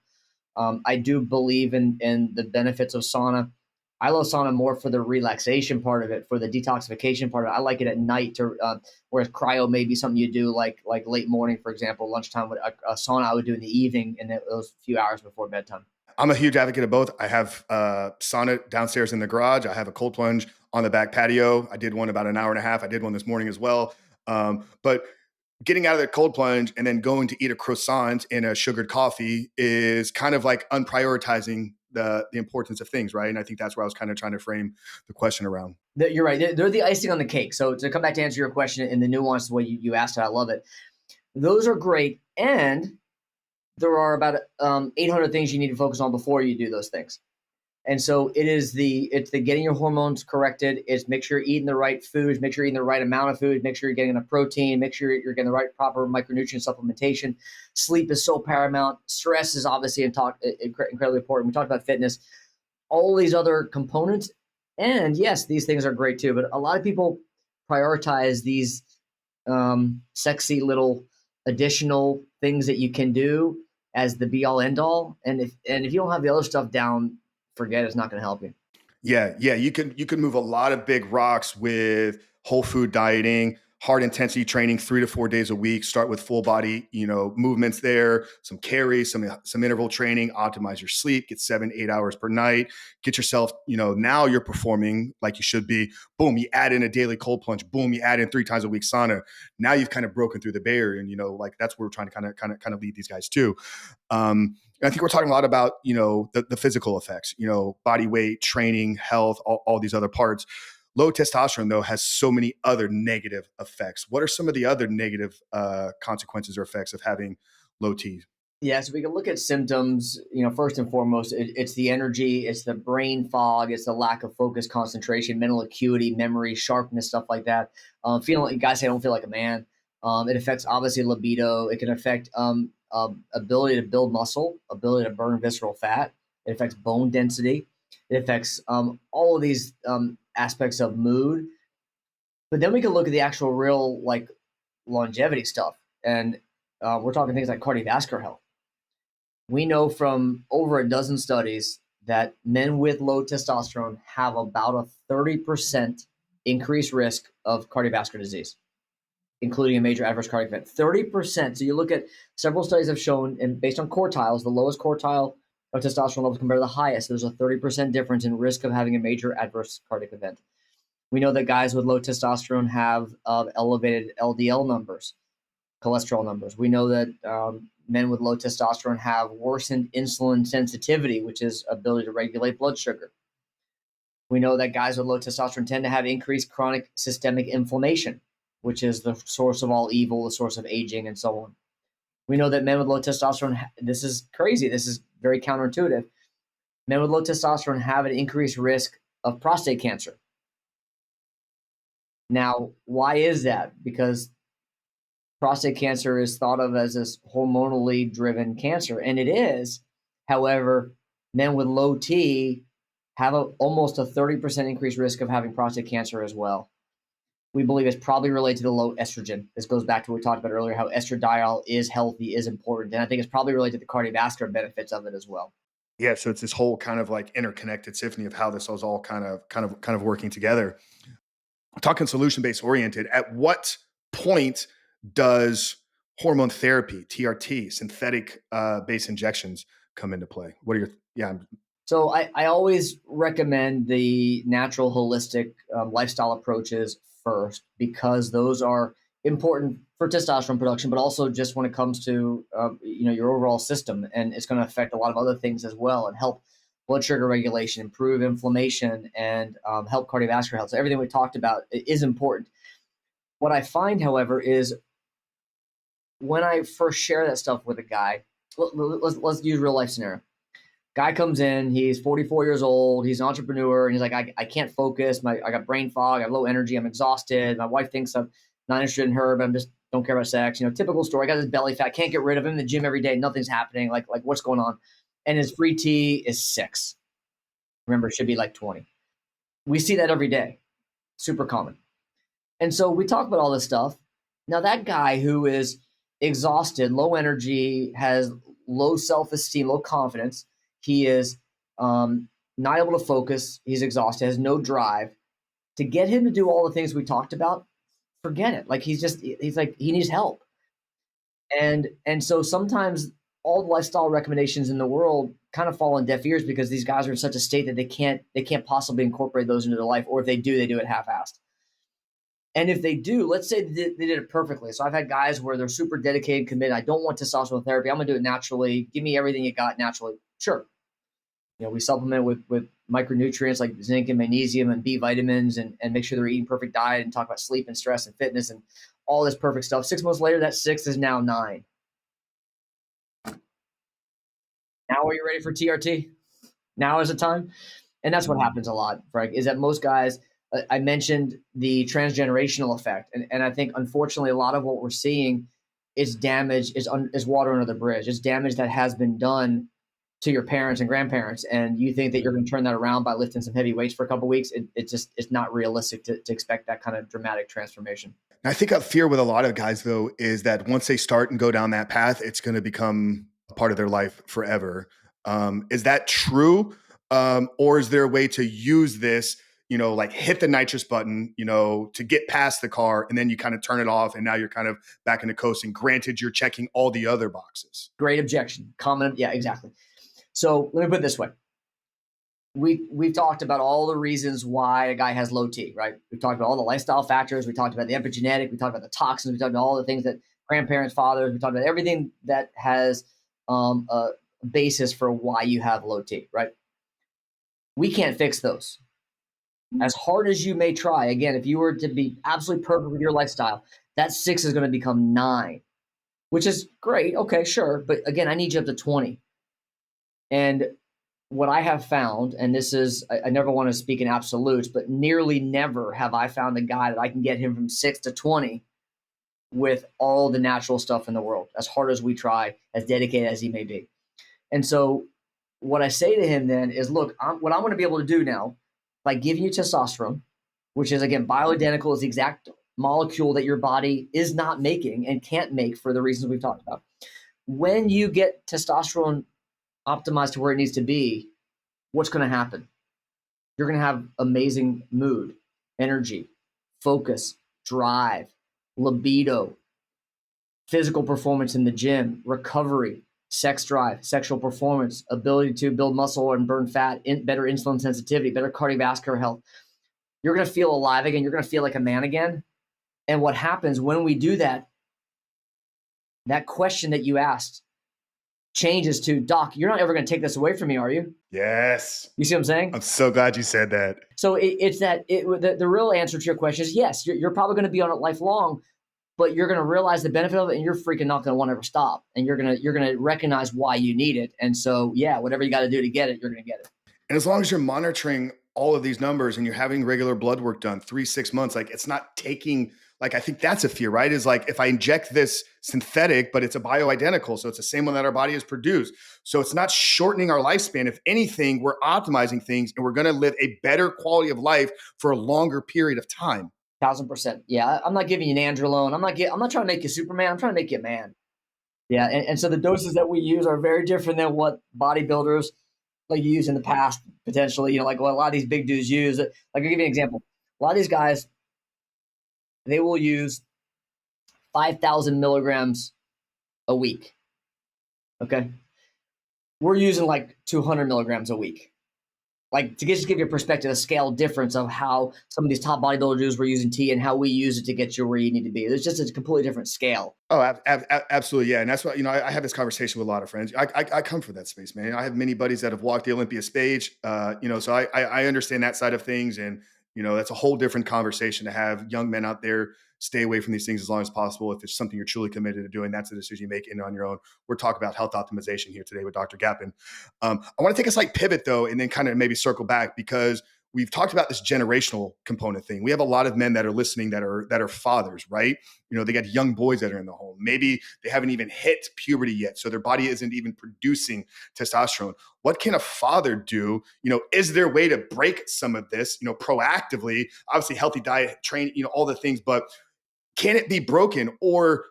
A: I do believe in the benefits of sauna. I love sauna more for the relaxation part of it, for the detoxification part of it. I like it at night, whereas cryo may be something you do like late morning, for example, lunchtime. A sauna I would do in the evening in those few hours before bedtime.
B: I'm a huge advocate of both. I have sauna downstairs in the garage. I have a cold plunge on the back patio. I did one about an hour and a half. I did one this morning as well. But getting out of the cold plunge and then going to eat a croissant and a sugared coffee is kind of like unprioritizing the importance of things, right? And I think that's where I was kind of trying to frame the question around.
A: You're right. They're the icing on the cake. So to come back to answer your question in the nuanced way you asked it, I love it. Those are great. And there are about 800 things you need to focus on before you do those things. And so it's the getting your hormones corrected. It's make sure you're eating the right foods, make sure you're eating the right amount of food, make sure you're getting enough protein, make sure you're getting the right proper micronutrient supplementation. Sleep is so paramount. Stress is obviously incredibly important. We talked about fitness, all these other components. And yes, these things are great too. But a lot of people prioritize these sexy little additional things that you can do as the be all end all. And if you don't have the other stuff down, forget it. It's not going to help you.
B: Yeah. You can move a lot of big rocks with whole food dieting, hard intensity training, 3 to 4 days a week. Start with full body, movements there, some carries, some interval training. Optimize your sleep. Get 7, 8 hours per night. Get yourself, now you're performing like you should be. Boom, you add in a daily cold plunge. Boom, you add in 3 times a week sauna. Now you've kind of broken through the barrier, and like that's where we're trying to kind of lead these guys to. And I think we're talking a lot about, the physical effects, body weight, training, health, all these other parts. Low testosterone, though, has so many other negative effects. What are some of the other negative consequences or effects of having low T?
A: Yeah, so we can look at symptoms. First and foremost, it's the energy, it's the brain fog, it's the lack of focus, concentration, mental acuity, memory, sharpness, stuff like that. Feeling like guys say, I don't feel like a man. It affects obviously libido. It can affect ability to build muscle, ability to burn visceral fat. It affects bone density. It affects all of these aspects of mood. But then we can look at the actual real like longevity stuff, and we're talking things like cardiovascular health. We know from over a dozen studies that men with low testosterone have about a 30% increased risk of cardiovascular disease, including a major adverse cardiac event. 30%. So you look at several studies have shown, and based on quartiles, the lowest quartile of testosterone levels compared to the highest, there's a 30% difference in risk of having a major adverse cardiac event. We know that guys with low testosterone have elevated LDL numbers, cholesterol numbers. We know that men with low testosterone have worsened insulin sensitivity, which is ability to regulate blood sugar. We know that guys with low testosterone tend to have increased chronic systemic inflammation, which is the source of all evil, the source of aging, and so on. We know that men with low testosterone, this is crazy, this is very counterintuitive. Men with low testosterone have an increased risk of prostate cancer. Now, why is that? Because prostate cancer is thought of as this hormonally driven cancer, and it is. However, men with low T have almost a 30% increased risk of having prostate cancer as well. We believe it's probably related to the low estrogen. This goes back to what we talked about earlier, how estradiol is healthy, is important. And I think it's probably related to the cardiovascular benefits of it as well.
B: Yeah, so it's this whole kind of like interconnected symphony of how this is all kind of working together. Talking solution-based oriented, at what point does hormone therapy, TRT, synthetic base injections come into play? What are your, yeah.
A: So I always recommend the natural holistic lifestyle approaches first, because those are important for testosterone production, but also just when it comes to your overall system, and it's going to affect a lot of other things as well, and help blood sugar regulation, improve inflammation, and help cardiovascular health. So everything we talked about is important. What I find, however, is when I first share that stuff with a guy, let's use real life scenario. Guy comes in, he's 44 years old, he's an entrepreneur, and he's like, I can't focus, I got brain fog, I have low energy, I'm exhausted, my wife thinks I'm not interested in her, but I'm just don't care about sex. Typical story. I got this belly fat, can't get rid of him in the gym every day, nothing's happening, like what's going on? And his free T is 6. Remember, it should be like 20. We see that every day. Super common. And so we talk about all this stuff. Now that guy who is exhausted, low energy, has low self-esteem, low confidence, he is not able to focus, he's exhausted, has no drive. To get him to do all the things we talked about, forget it. Like he's like, he needs help. And so sometimes all the lifestyle recommendations in the world kind of fall on deaf ears, because these guys are in such a state that they can't possibly incorporate those into their life, or if they do it half-assed. And if they do, let's say they did it perfectly. So I've had guys where they're super dedicated, committed. I don't want testosterone therapy. I'm going to do it naturally. Give me everything you got naturally. Sure. We supplement with micronutrients like zinc and magnesium and B vitamins, and make sure they're eating perfect diet, and talk about sleep and stress and fitness and all this perfect stuff. 6 months later, that 6 is now 9. Now are you ready for TRT? Now is the time. And that's what happens a lot, Frank, is that most guys, I mentioned the transgenerational effect. And I think, unfortunately, a lot of what we're seeing is damage, is water under the bridge. It's damage that has been done to your parents and grandparents. And you think that you're going to turn that around by lifting some heavy weights for a couple of weeks. It's not realistic to expect that kind of dramatic transformation.
B: I think a fear with a lot of guys, though, is that once they start and go down that path, it's going to become a part of their life forever. Is that true? Or is there a way to use this, like hit the nitrous button, to get past the car, and then you kind of turn it off, and now you're kind of back into coasting. Granted, you're checking all the other boxes.
A: Great objection. Common. Yeah, exactly. So let me put it this way. We've talked about all the reasons why a guy has low T, right? We've talked about all the lifestyle factors. We talked about the epigenetic. We talked about the toxins. We talked about all the things that grandparents, fathers. We talked about everything that has a basis for why you have low T, right? We can't fix those. As hard as you may try, again, if you were to be absolutely perfect with your lifestyle, that 6 is going to become 9, which is great. Okay, sure. But again, I need you up to 20. And what I have found, and this is, I never want to speak in absolutes, but nearly never have I found a guy that I can get him from 6 to 20 with all the natural stuff in the world, as hard as we try, as dedicated as he may be. And so what I say to him then is, look, what I'm going to be able to do now by giving you testosterone, which is, again, bioidentical, is the exact molecule that your body is not making and can't make for the reasons we've talked about. When you get testosterone optimized to where it needs to be, what's going to happen? You're going to have amazing mood, energy, focus, drive, libido, physical performance in the gym, recovery, sex drive, sexual performance, ability to build muscle and burn fat, better insulin sensitivity, better cardiovascular health. You're going to feel alive again. You're going to feel like a man again. And what happens when we do that, that question that you asked changes to, Doc, you're not ever going to take this away from me, are you?
B: Yes.
A: You see what I'm saying?
B: I'm so glad you said that.
A: So the real answer to your question is yes, you're probably going to be on it lifelong, but you're going to realize the benefit of it, and you're freaking not going to want to ever stop. And you're going to recognize why you need it. And so, yeah, whatever you got to do to get it, you're going to get it.
B: And as long as you're monitoring all of these numbers and you're having regular blood work done 3-6 months, like it's not taking, like, I think that's a fear, right? Is like, if I inject this synthetic, but it's a bioidentical, so it's the same one that our body has produced. So it's not shortening our lifespan. If anything, we're optimizing things, and we're going to live a better quality of life for a longer period of time.
A: 1,000%. Yeah. I'm not giving you nandrolone. I'm not trying to make you Superman. I'm trying to make you a man. Yeah. And so the doses that we use are very different than what bodybuilders like use in the past, potentially, like what a lot of these big dudes use. Like, I'll give you an example. A lot of these guys, they will use 5,000 milligrams a week. Okay. We're using like 200 milligrams a week. Like, to just give you a perspective, a scale difference of how some of these top bodybuilders were using tea and how we use it to get you where you need to be. There's just a completely different scale.
B: Oh, absolutely. Yeah. And that's what, I have this conversation with a lot of friends. I come from that space, man. I have many buddies that have walked the Olympia stage, so I understand that side of things. And, that's a whole different conversation to have. Young men out there, stay away from these things as long as possible. If it's something you're truly committed to doing, that's a decision you make in on your own. We're talking about health optimization here today with Dr. Gapin. I want to take a slight pivot though, and then kind of maybe circle back, because we've talked about this generational component thing. We have a lot of men that are listening that are fathers, right? They got young boys that are in the home. Maybe they haven't even hit puberty yet, so their body isn't even producing testosterone. What can a father do? Is there a way to break some of this, proactively? Obviously, healthy diet, training, all the things, but can it be broken? Or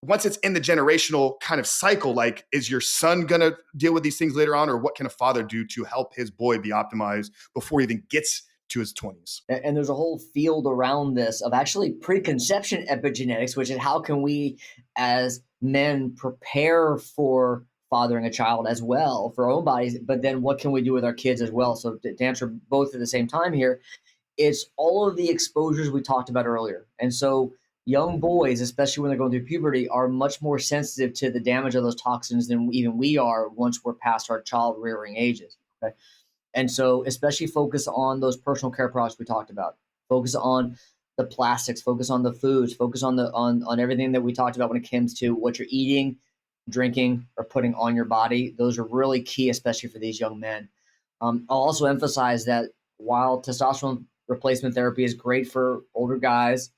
B: once it's in the generational kind of cycle, like, is your son going to deal with these things later on? Or what can a father do to help his boy be optimized before he even gets to his 20s?
A: And there's a whole field around this of actually preconception epigenetics, which is how can we as men prepare for fathering a child as well for our own bodies, but then what can we do with our kids as well? So to answer both at the same time here, it's all of the exposures we talked about earlier. And so young boys, especially when they're going through puberty, are much more sensitive to the damage of those toxins than even we are once we're past our child rearing ages. Okay? And so especially focus on those personal care products we talked about. Focus on the plastics, focus on the foods, focus on on everything that we talked about when it comes to what you're eating, drinking, or putting on your body. Those are really key, especially for these young men. I'll also emphasize that while testosterone replacement therapy is great for older guys,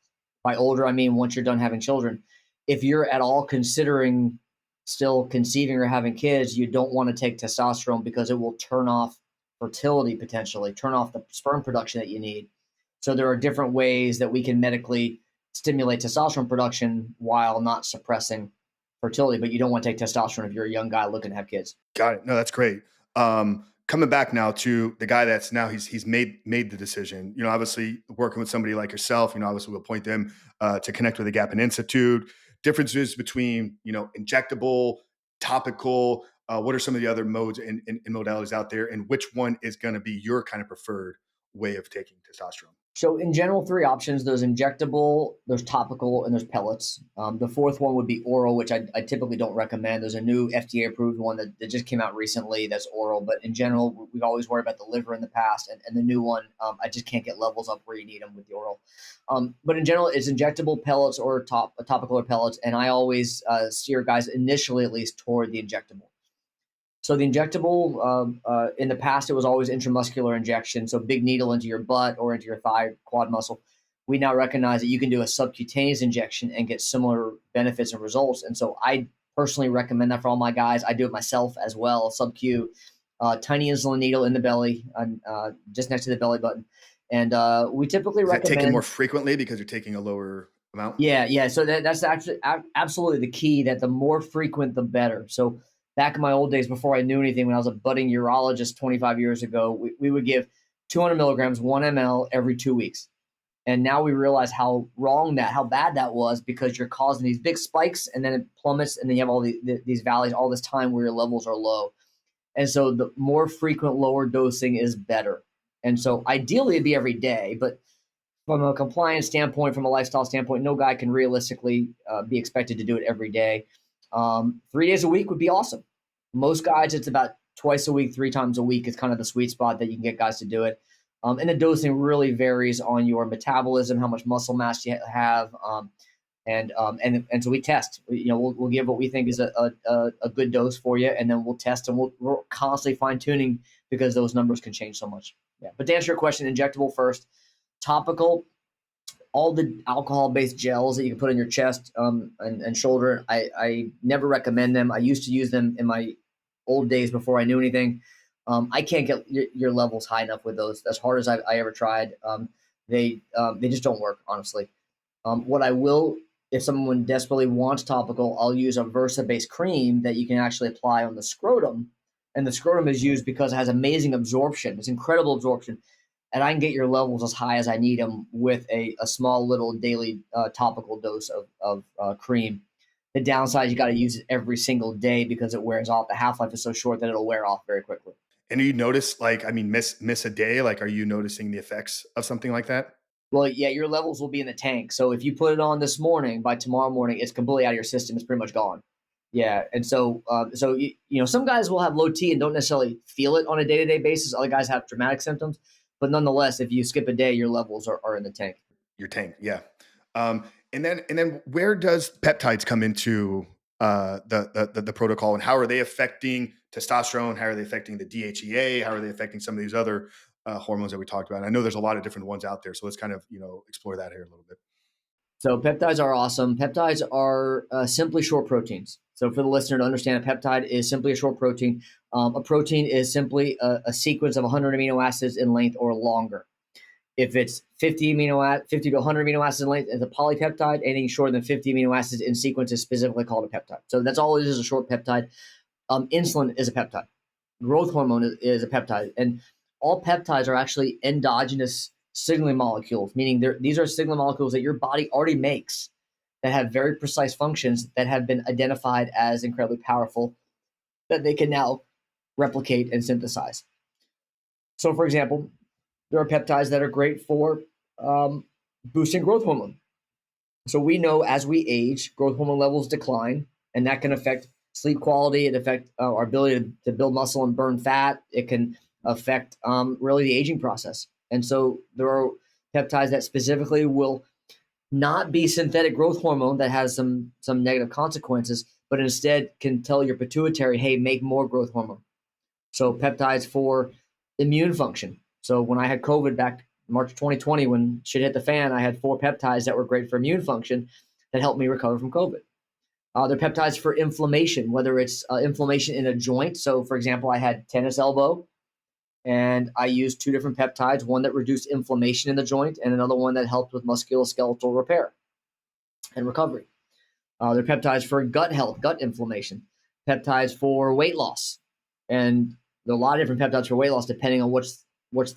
A: by older, I mean once you're done having children, if you're at all considering still conceiving or having kids, you don't want to take testosterone because it will turn off fertility, potentially turn off the sperm production that you need. So there are different ways that we can medically stimulate testosterone production while not suppressing fertility, but you don't want to take testosterone if you're a young guy looking to have kids.
B: Got it. No, that's great. coming back now to the guy that's now he's made the decision. Obviously working with somebody like yourself. Obviously we'll point them to connect with the Gapin Institute. Differences between injectable, topical. What are some of the other modes and modalities out there, and which one is going to be your kind of preferred way of taking testosterone?
A: So in general, three options: there's injectable, there's topical, and there's pellets. The fourth one would be oral, which I typically don't recommend. There's a new FDA approved one that just came out recently that's oral, but in general, we've always worried about the liver in the past, and the new one, I just can't get levels up where you need them with the oral. But in general, it's injectable pellets or topical or pellets, and I always steer guys initially at least toward the injectable. So the injectable, in the past, it was always intramuscular injection, so big needle into your butt or into your thigh, quad muscle. We now recognize that you can do a subcutaneous injection and get similar benefits and results. And so I personally recommend that for all my guys. I do it myself as well, sub-Q, tiny insulin needle in the belly, just next to the belly button. And we typically recommend
B: taken more frequently because you're taking a lower amount.
A: Yeah. So that's actually absolutely the key. That the more frequent, the better. So back in my old days, before I knew anything, when I was a budding urologist 25 years ago, we would give 200 milligrams, 1 ml every 2 weeks. And now we realize how bad that was, because you're causing these big spikes and then it plummets, and then you have all these valleys all this time where your levels are low. And so the more frequent lower dosing is better. And so ideally it'd be every day, but from a compliance standpoint, from a lifestyle standpoint, no guy can realistically be expected to do it every day. 3 days a week would be awesome. Most guys, it's about twice a week, 3 times a week is kind of the sweet spot that you can get guys to do it. And the dosing really varies on your metabolism, how much muscle mass you have, and so we test. We'll give what we think is a good dose for you, and then we'll test, and we're constantly fine tuning because those numbers can change so much. Yeah. But to answer your question, injectable first, topical. All the alcohol-based gels that you can put in your chest and shoulder, I never recommend them. I used to use them in my old days before I knew anything. I can't get your levels high enough with those. As hard as I ever tried, they just don't work, honestly. What I will, if someone desperately wants topical, I'll use a Versa-based cream that you can actually apply on the scrotum. And the scrotum is used because it has amazing absorption. It's incredible absorption. And I can get your levels as high as I need them with a small little daily topical dose of cream. The downside, you got to use it every single day because it wears off. The half-life is so short that it'll wear off very quickly.
B: And do you notice, miss a day? Like, are you noticing the effects of something like that?
A: Well, yeah, your levels will be in the tank. So if you put it on this morning, by tomorrow morning, it's completely out of your system. It's pretty much gone. Yeah, and so some guys will have low T and don't necessarily feel it on a day-to-day basis. Other guys have dramatic symptoms. But nonetheless, if you skip a day, your levels are in the tank.
B: Your tank, yeah. And then where does peptides come into the protocol, and how are they affecting testosterone? How are they affecting the DHEA? How are they affecting some of these other hormones that we talked about? I know there's a lot of different ones out there, so let's kind of explore that here a little bit.
A: So peptides are awesome. Peptides are simply short proteins. So for the listener to understand, a peptide is simply a short protein. A protein is simply a sequence of 100 amino acids in length or longer. If it's 50 to 100 amino acids in length, it's a polypeptide. Anything shorter than 50 amino acids in sequence is specifically called a peptide. So that's all it is, a short peptide. Insulin is a peptide. Growth hormone is a peptide. And all peptides are actually endogenous signaling molecules, meaning these are signaling molecules that your body already makes that have very precise functions that have been identified as incredibly powerful that they can now replicate and synthesize. So, for example, there are peptides that are great for boosting growth hormone. So we know as we age, growth hormone levels decline, and that can affect sleep quality. It affects our ability to build muscle and burn fat. It can affect really the aging process. And so there are peptides that specifically will not be synthetic growth hormone that has some negative consequences, but instead can tell your pituitary, hey, make more growth hormone. So peptides for immune function. So when I had COVID back March 2020, when shit hit the fan, I had 4 peptides that were great for immune function that helped me recover from COVID. They're peptides for inflammation, whether it's inflammation in a joint. So, for example, I had tennis elbow, and I used 2 different peptides, one that reduced inflammation in the joint and another one that helped with musculoskeletal repair and recovery. They're peptides for gut health, gut inflammation, peptides for weight loss. And there are a lot of different peptides for weight loss depending on what's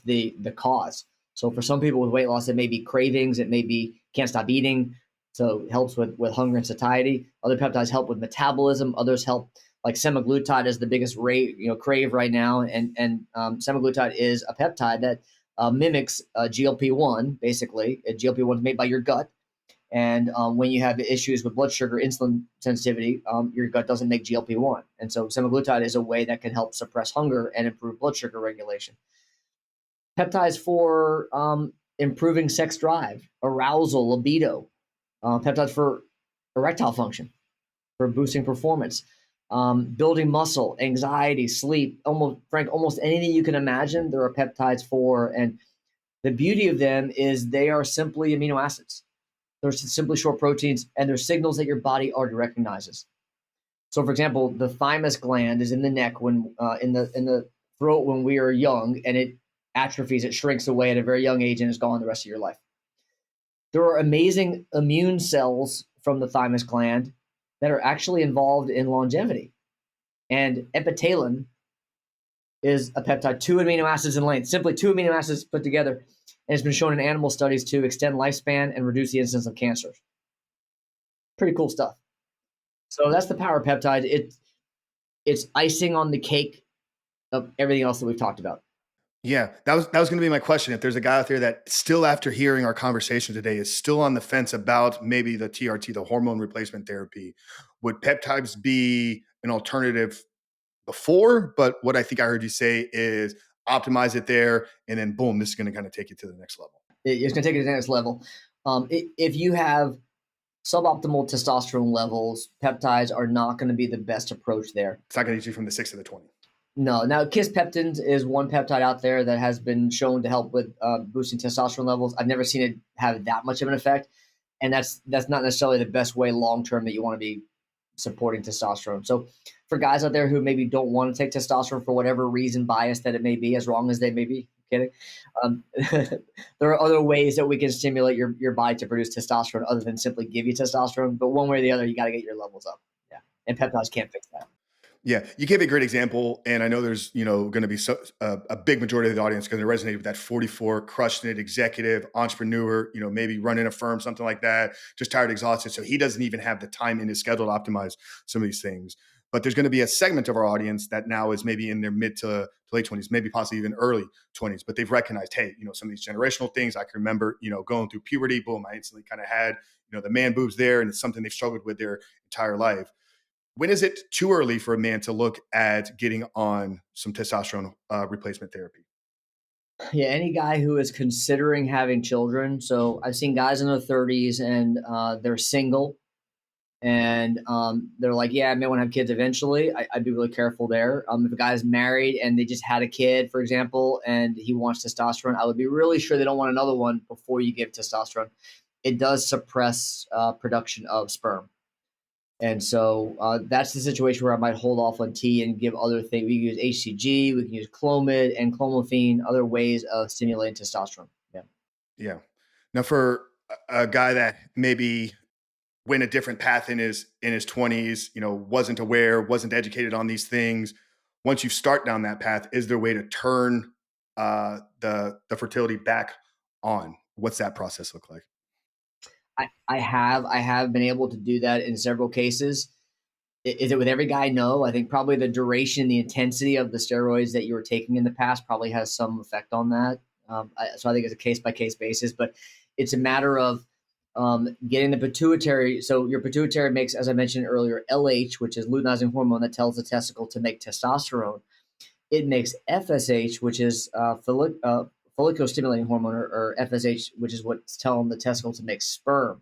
A: the cause. So for some people with weight loss, it may be cravings, it may be can't stop eating, so it helps with hunger and satiety. Other peptides help with metabolism. Others help, like semaglutide is the biggest crave right now, and semaglutide is a peptide that mimics GLP-1. Basically, GLP-1 is made by your gut, and when you have issues with blood sugar, insulin sensitivity, your gut doesn't make GLP-1. And so semaglutide is a way that can help suppress hunger and improve blood sugar regulation. Peptides for improving sex drive, arousal, libido. Peptides for erectile function, for boosting performance, building muscle, anxiety, sleep, almost anything you can imagine, there are peptides for. And the beauty of them is they are simply amino acids. They're simply short proteins, and they're signals that your body already recognizes. So, for example, the thymus gland is in the neck when in the throat when we are young, and it atrophies, it shrinks away at a very young age, and is gone the rest of your life. There are amazing immune cells from the thymus gland that are actually involved in longevity. And epitalin is a peptide, 2 amino acids in length, simply 2 amino acids put together. And it's been shown in animal studies to extend lifespan and reduce the incidence of cancer. Pretty cool stuff. So that's the power of peptide. It's icing on the cake of everything else that we've talked about.
B: Yeah, that was going to be my question. If there's a guy out there that still, after hearing our conversation today, is still on the fence about maybe the TRT, the hormone replacement therapy, would peptides be an alternative before? But what I think I heard you say is optimize it there, and then boom, this is going to kind of take you to the next level.
A: It's going to take it to the next level. If you have suboptimal testosterone levels, peptides are not going to be the best approach there.
B: It's not going to get you from the 6 to the 20.
A: No. Now, kisspeptins is one peptide out there that has been shown to help with boosting testosterone levels. I've never seen it have that much of an effect, and that's not necessarily the best way long term that you want to be supporting testosterone. So, for guys out there who maybe don't want to take testosterone for whatever reason, bias that it may be, as wrong as they may be, kidding. There are other ways that we can stimulate your body to produce testosterone other than simply give you testosterone. But one way or the other, you got to get your levels up. Yeah, and peptides can't fix that.
B: Yeah, you gave a great example, and I know there's going to be a big majority of the audience going to resonate with that 44, crushing it, executive, entrepreneur, maybe running a firm, something like that, just tired, exhausted. So he doesn't even have the time in his schedule to optimize some of these things. But there's going to be a segment of our audience that now is maybe in their mid to late 20s, maybe possibly even early 20s, but they've recognized, hey, some of these generational things. I can remember, going through puberty, boom, I instantly kind of had, the man boobs there, and it's something they've struggled with their entire life. When is it too early for a man to look at getting on some testosterone replacement therapy?
A: Yeah, any guy who is considering having children. So I've seen guys in their 30s and they're single, and they're like, yeah, I may want to have kids eventually. I'd be really careful there. If a guy's married and they just had a kid, for example, and he wants testosterone, I would be really sure they don't want another one before you give testosterone. It does suppress production of sperm. And so that's the situation where I might hold off on T and give other things. We can use HCG, we can use Clomid and clomiphene, other ways of stimulating testosterone. Yeah.
B: Yeah. Now, for a guy that maybe went a different path in his 20s, wasn't aware, wasn't educated on these things. Once you start down that path, is there a way to turn the fertility back on? What's that process look like?
A: I have been able to do that in several cases. Is it with every guy? No. I think probably the duration, the intensity of the steroids that you were taking in the past probably has some effect on that. So I think it's a case by case basis, but it's a matter of getting the pituitary. So your pituitary makes, as I mentioned earlier, LH, which is luteinizing hormone that tells the testicle to make testosterone. It makes FSH, which is follicular stimulating hormone, or FSH, which is what's telling the testicle to make sperm.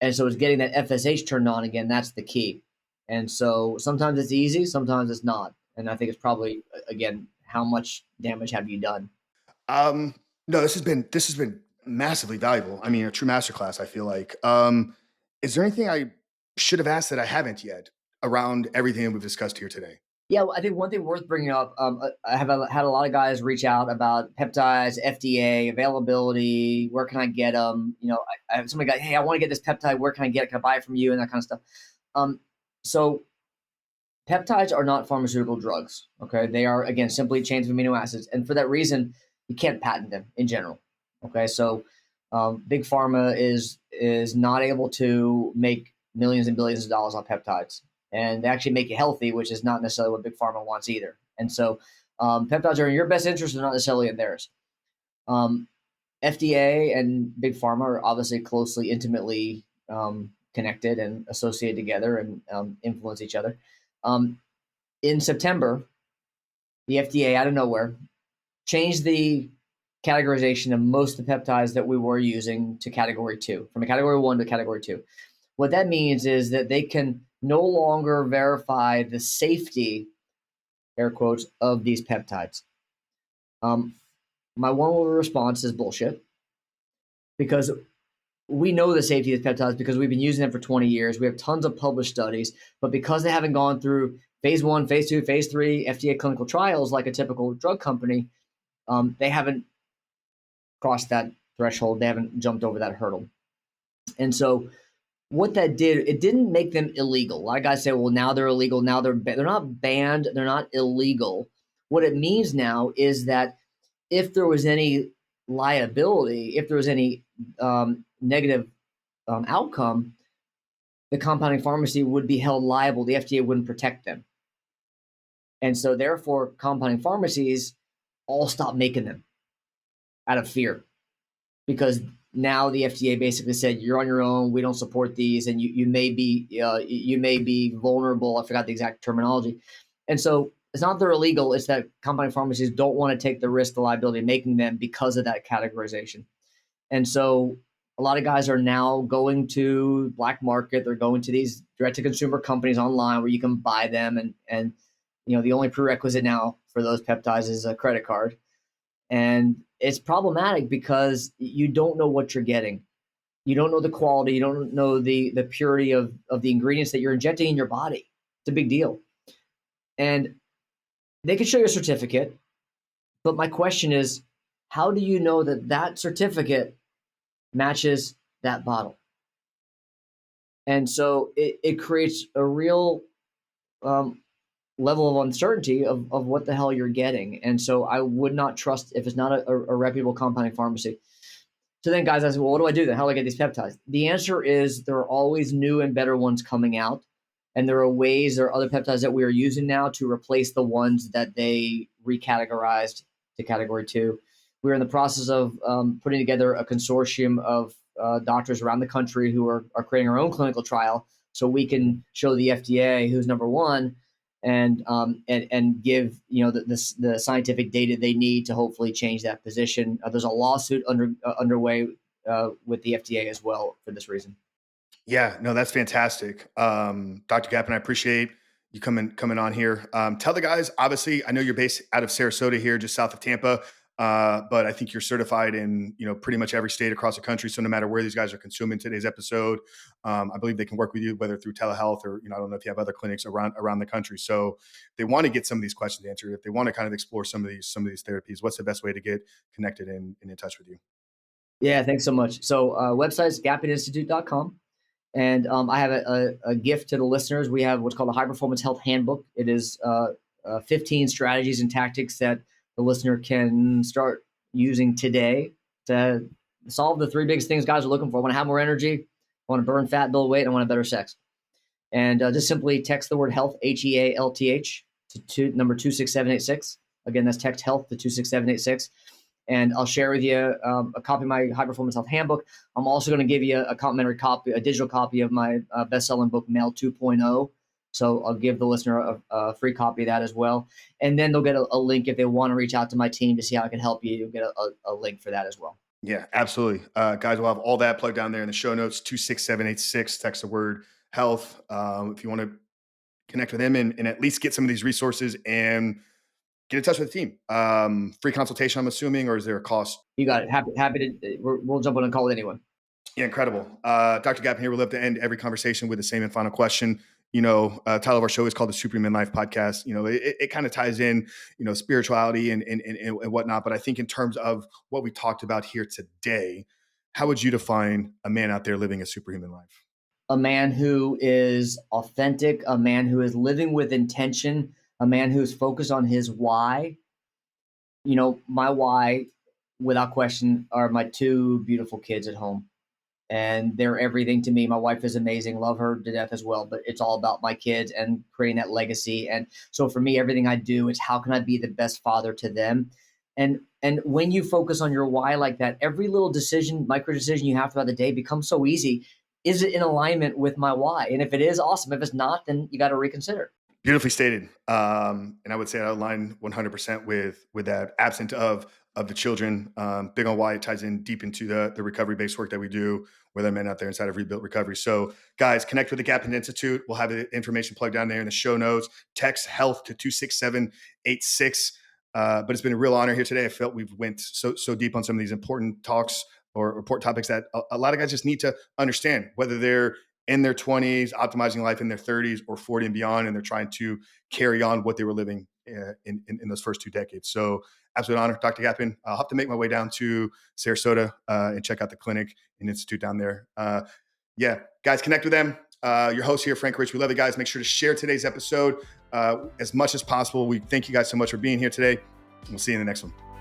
A: And so it's getting that FSH turned on again. That's the key. And so sometimes it's easy, sometimes it's not. And I think it's probably, again, how much damage have you done?
B: No, this has been massively valuable. I mean, a true masterclass, I feel like. Is there anything I should have asked that I haven't yet around everything that we've discussed here today?
A: Yeah, well, I think one thing worth bringing up, I have had a lot of guys reach out about peptides, FDA, availability, where can I get them? I have somebody go, hey, I want to get this peptide, where can I get it? Can I buy it from you? And that kind of stuff. So Peptides are not pharmaceutical drugs. Okay, they are again simply chains of amino acids, and for that reason, you can't patent them in general. Okay, so big pharma is not able to make millions and billions of dollars on peptides, and they actually make you healthy, which is not necessarily what big pharma wants either. And so, peptides are in your best interest, and not necessarily in theirs. Um, FDA and big pharma are obviously closely, intimately connected and associated together and influence each other. Um, in September, the FDA out of nowhere changed the categorization of most of the peptides that we were using to category 2, from a category 1 to category 2. What that means is that they can no longer verify the safety, air quotes, of these peptides. Um, my one word response is bullshit, because we know the safety of peptides because we've been using them for 20 years. We have tons of published studies, but because they haven't gone through phase 1, phase 2, phase 3 FDA clinical trials like a typical drug company, they haven't crossed that threshold. They haven't jumped over that hurdle. And so what that did, it didn't make them illegal. A lot of guys say, well, now they're illegal. Now they're not banned. They're not illegal. What it means now is that if there was any liability, if there was any negative outcome, the compounding pharmacy would be held liable. The FDA wouldn't protect them. And so therefore, compounding pharmacies all stopped making them out of fear, because now the FDA basically said, you're on your own. We don't support these, and you may be vulnerable. I forgot the exact terminology. And so it's not that they're illegal. It's that compounding pharmacies don't want to take the risk, the liability of making them because of that categorization. And so a lot of guys are now going to black market. They're going to these direct to consumer companies online where you can buy them. And the only prerequisite now for those peptides is a credit card. And it's problematic because you don't know what you're getting. You don't know the quality. You don't know the purity of the ingredients that you're injecting in your body. It's a big deal. And they can show you a certificate, but my question is, how do you know that that certificate matches that bottle? And so it creates a real level of uncertainty of what the hell you're getting. And so I would not trust if it's not a reputable compounding pharmacy. So then guys ask, well, what do I do then? How do I get these peptides? The answer is there are always new and better ones coming out. And there are other peptides that we are using now to replace the ones that they recategorized to category 2. We're in the process of putting together a consortium of doctors around the country who are creating our own clinical trial, so we can show the FDA who's number one, and give the scientific data they need to hopefully change that position. There's a lawsuit underway with the FDA as well for this reason.
B: Yeah, no, that's fantastic. Dr. Gapin, I appreciate you coming on here. Tell the guys, obviously, I know you're based out of Sarasota here, just south of Tampa, but I think you're certified in, pretty much every state across the country. So no matter where these guys are consuming today's episode, I believe they can work with you, whether through telehealth or, I don't know if you have other clinics around the country. So if they want to get some of these questions answered, if they want to kind of explore some of these therapies, what's the best way to get connected and in touch with you?
A: Yeah, thanks so much. So website is gapininstitute.com. And I have a gift to the listeners. We have what's called a High Performance Health Handbook. It is 15 strategies and tactics that the listener can start using today to solve the 3 biggest things guys are looking for. I want to have more energy, I want to burn fat, build weight, and I want better sex. And just simply text the word health, HEALTH, to number 26786. Again, that's text health to 26786. And I'll share with you a copy of my High Performance Health Handbook. I'm also going to give you a complimentary copy, a digital copy of my best-selling book, Male 2.0. So I'll give the listener a free copy of that as well. And then they'll get a link if they want to reach out to my team to see how I can help you. You'll get a link for that as well.
B: Yeah, absolutely. Guys, we'll have all that plugged down there in the show notes, 26786, text the word health. If you want to connect with them and at least get some of these resources and get in touch with the team. Free consultation, I'm assuming, or is there a cost?
A: You got it. Happy to, we'll jump on and call with anyone.
B: Yeah, incredible. Dr. Gapin here. We love to end every conversation with the same and final question. Title of our show is called the Superhuman Life Podcast. It kind of ties in, spirituality and whatnot. But I think in terms of what we talked about here today, how would you define a man out there living a superhuman life?
A: a man who is authentic, a man who is living with intention, a man who's focused on his why. My why, without question, are my two beautiful kids at home, and they're everything to me. My wife is amazing, love her to death as well, but it's all about my kids and creating that legacy. And so for me, everything I do is how can I be the best father to them? And when you focus on your why like that, every little decision, micro decision you have throughout the day becomes so easy. Is it in alignment with my why? And if it is, awesome. If it's not, then you got to reconsider.
B: Beautifully stated. And I would say I align 100% with that. Absent of the children, big on why it ties in deep into the recovery based work that we do with our men out there inside of Rebuilt Recovery. So, guys, connect with the Gapin Institute. We'll have the information plugged down there in the show notes. Text health to 26786. But it's been a real honor here today. I felt we've went so deep on some of these important talks or important topics that a lot of guys just need to understand, whether they're in their 20s, optimizing life in their 30s or 40 and beyond, and they're trying to carry on what they were living in those first 2 decades. So, absolute honor, Dr. Gapin. I'll have to make my way down to Sarasota and check out the clinic and institute down there. Yeah, guys, connect with them. Your host here, Frank Rich. We love you guys. Make sure to share today's episode as much as possible. We thank you guys so much for being here today. We'll see you in the next one.